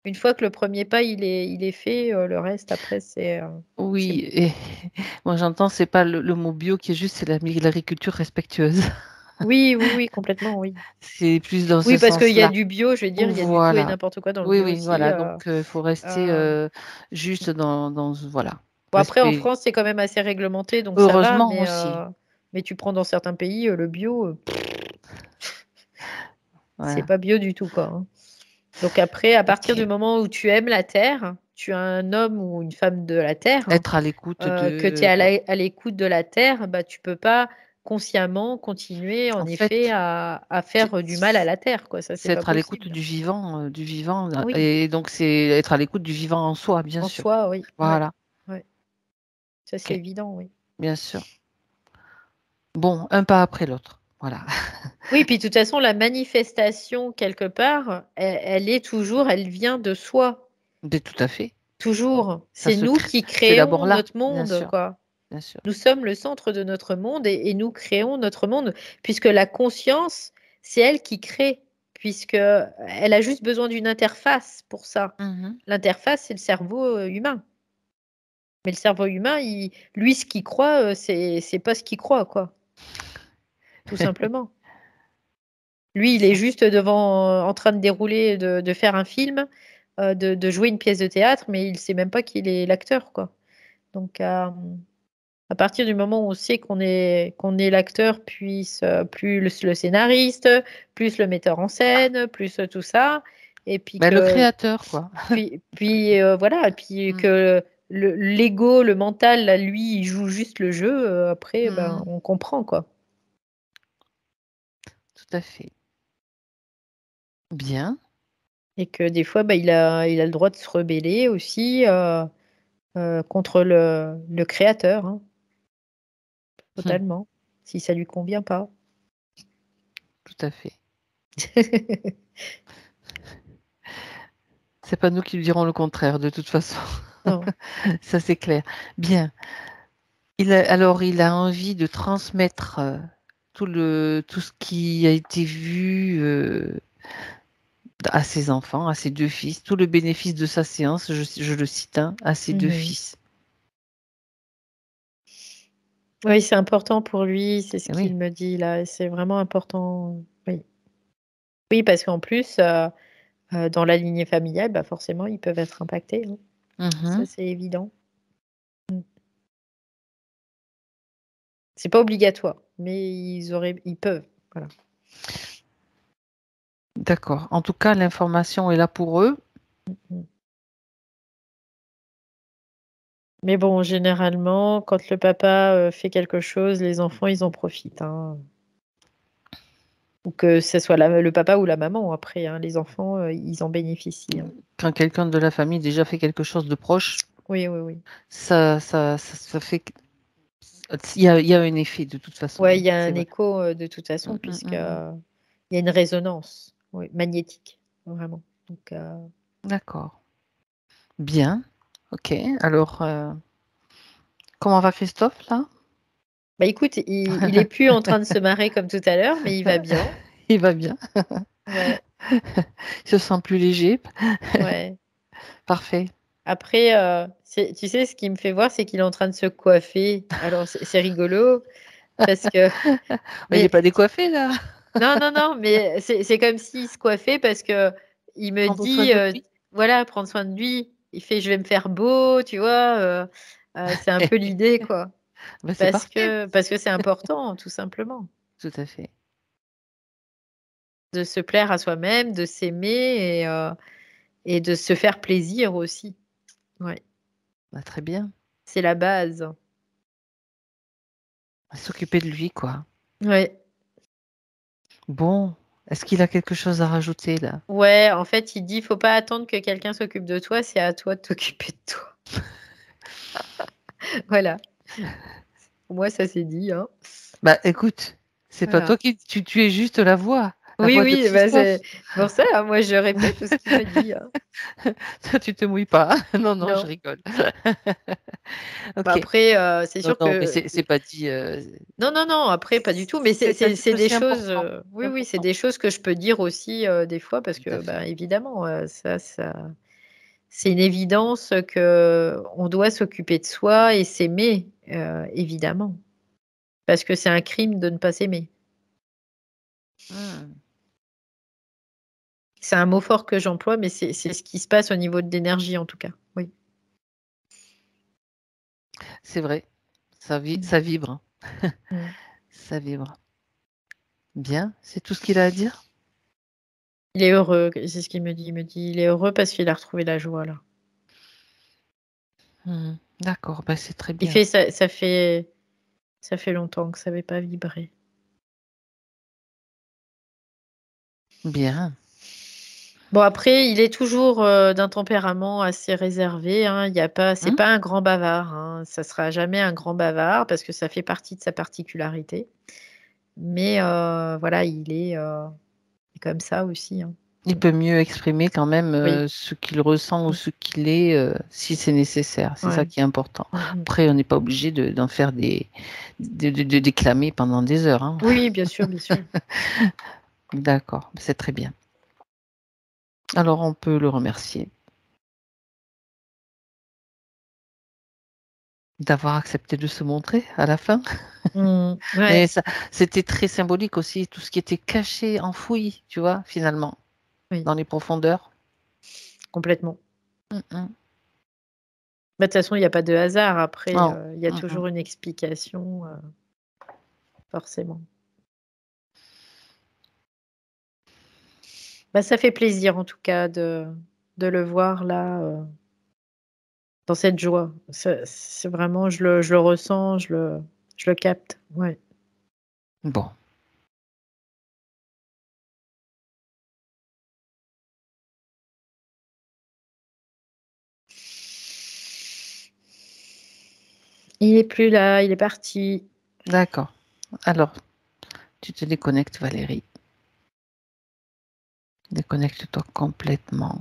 Une fois que le premier pas il est fait, le reste après c'est Oui, et moi j'entends, c'est pas le mot bio qui est juste, c'est l'agriculture respectueuse. Oui, complètement, oui. C'est plus dans ce Oui, parce qu'il y a sens-là. du bio, je vais dire, il y a du tout et Voilà. n'importe quoi dans le bio Oui, aussi. voilà. Donc, il faut rester juste voilà. Bon, après, en Respect. France, c'est quand même assez réglementé, donc ça va, Heureusement aussi. mais tu prends dans certains pays, le bio, c'est Voilà. pas bio du tout, quoi, hein. Donc après, à partir Ok. du moment où tu aimes la terre, tu es un homme ou une femme de la terre, Être à l'écoute que tu es à l'écoute de la terre, bah, tu peux pas consciemment continuer, en En effet, fait, à faire du mal à la terre, quoi. Ça, c'est c'est pas être à l'écoute possible. du vivant, Oui, et donc c'est être à l'écoute du vivant en soi, bien en sûr. soi, oui. Voilà. Ouais. Ça, c'est Ok. évident, oui. Bien sûr. Bon, un pas après l'autre. Voilà. Oui, puis de toute façon, la manifestation, quelque part, elle est toujours, elle vient de soi. Tout à fait. Toujours. Ça C'est se nous crée. qui C'est d'abord créons là, notre bien monde, sûr, quoi. bien sûr. Nous sommes le centre de notre monde et nous créons notre monde, puisque la conscience, c'est elle qui crée, puisque elle a juste besoin d'une interface pour ça. L'interface, c'est le cerveau humain. Mais le cerveau humain, lui, ce qu'il croit, c'est pas ce qu'il croit, quoi. Tout simplement. Lui, il est juste devant, en train de dérouler, de faire un film, de jouer une pièce de théâtre, mais il sait même pas qu'il est l'acteur, quoi. Donc, à partir du moment où on sait qu'on est l'acteur, plus le scénariste, plus le metteur en scène, plus tout ça, et puis Ben, le que créateur, quoi. voilà, et puis que l'ego, le mental, là, lui, il joue juste le jeu. Après, ben, on comprend, quoi. Tout à fait. Bien. Et que des fois, ben, il a le droit de se rebeller aussi contre le créateur, hein, totalement, si ça lui convient pas. Tout à fait. C'est pas nous qui lui dirons le contraire, de toute façon. Non. Ça, c'est clair. Bien. Alors, il a envie de transmettre tout ce qui a été vu à ses enfants, à ses deux fils, tout le bénéfice de sa séance, je le cite, hein, à ses deux fils. Oui, c'est important pour lui, c'est ce Oui. qu'il me dit là, et c'est vraiment important. Oui, oui, parce qu'en plus, dans la lignée familiale, bah, forcément, ils peuvent être impactés, hein. Ça, Mhm. c'est évident. Mmh. C'est pas obligatoire, mais ils peuvent, voilà. D'accord. En tout cas, l'information est là pour eux. Mmh. Mais bon, généralement, quand le papa, fait quelque chose, les enfants, ils en profitent, hein. Ou que ce soit le papa ou la maman après, hein, les enfants, ils en bénéficient, hein. Quand quelqu'un de la famille déjà fait quelque chose de proche, Oui, oui, oui. ça fait il y a un effet de toute façon, Ouais, hein, il y a c'est un vrai. écho, de toute façon Mm, puisque, mm, mm. il y a une résonance, oui, magnétique, vraiment. Donc, D'accord. Bien. Ok. Alors, comment va Christophe là? bah, écoute, il est plus en train de se marrer comme tout à l'heure, mais il va bien. Il va bien. Ouais, Il se sent plus léger. ouais. Parfait. Après, tu sais, ce qui me fait voir, c'est qu'il est en train de se coiffer. Alors c'est rigolo parce que Mais il n'est mais pas décoiffé là. non, non, non, mais c'est comme s'il se coiffait parce qu'il me Prendre soin dit, de lui. voilà, prendre soin de lui. Il fait: «Je vais me faire beau», tu vois? C'est un peu l'idée, quoi. Ben, c'est Parce parfait. que parce que c'est important, tout simplement, Tout à fait. de se plaire à soi-même, de s'aimer et de se faire plaisir aussi. Ouais, Bah, très bien. c'est la base. S'occuper de lui, quoi. Ouais. Bon, est-ce qu'il a quelque chose à rajouter là? Ouais, en fait, il dit: «Faut pas attendre que quelqu'un s'occupe de toi, c'est à toi de t'occuper de toi». Voilà. Pour moi, ça c'est dit, hein. Bah écoute, c'est pas Voilà. toi tu es juste la Oui, voix de oui, bah, c'est Christophe. pour ça, hein, moi je répète tout ce qu'il me dit, hein. Toi, tu te mouilles pas. Non, non, je Non. rigole. Bah, OK. après, c'est Non, sûr non, mais que c'est pas dit, non, non, non, après pas du tout, mais c'est un truc c'est des aussi choses, important. oui, C'est oui, c'est important. des choses que je peux dire aussi, des fois parce Tout à que, fait. bah, évidemment, ça c'est une évidence, qu'on doit s'occuper de soi et s'aimer, évidemment. Parce que c'est un crime de ne pas s'aimer. Mmh. C'est un mot fort que j'emploie, mais c'est ce qui se passe au niveau de l'énergie en tout cas. Oui. C'est vrai, Mmh. ça vibre, Mmh. ça vibre. Bien, c'est tout ce qu'il a à dire? Il est heureux, c'est ce qu'il me dit. Il me dit: «Il est heureux parce qu'il a retrouvé la joie là». Mmh. D'accord, bah, c'est très Il bien. fait ça fait longtemps que ça avait pas vibré. Bien. Bon après, il est toujours, d'un tempérament assez réservé, hein. Il y a pas c'est Mmh. pas un grand bavard, hein. Ça sera jamais un grand bavard parce que ça fait partie de sa particularité. Mais, voilà, il est comme ça aussi, hein. Il Mmh. peut mieux exprimer quand même, Oui. ce qu'il ressent ou Mmh. ce qu'il est, si c'est nécessaire. C'est ça Ouais. qui est important. Mmh mh. Après, on n'est pas obligé d'en faire de déclamer pendant des heures, hein. Oui, bien sûr, bien sûr. D'accord, c'est très bien. Alors on peut le remercier d'avoir accepté de se montrer à la fin. Mmh. Et Ouais, ça, c'était très symbolique aussi, tout ce qui était caché, enfoui, tu vois, finalement, oui, dans les profondeurs. complètement. Mmh mh. Bah, de toute façon, il y a pas de hasard après, Non. il y a Mmh mh. toujours une explication, forcément. Bah, ça fait plaisir en tout cas de le voir là, dans cette joie. C'est vraiment je le ressens, je le capte, ouais. Bon, Il est plus là, il est parti. d'accord. Alors, tu te déconnectes, Valérie. Déconnecte-toi complètement.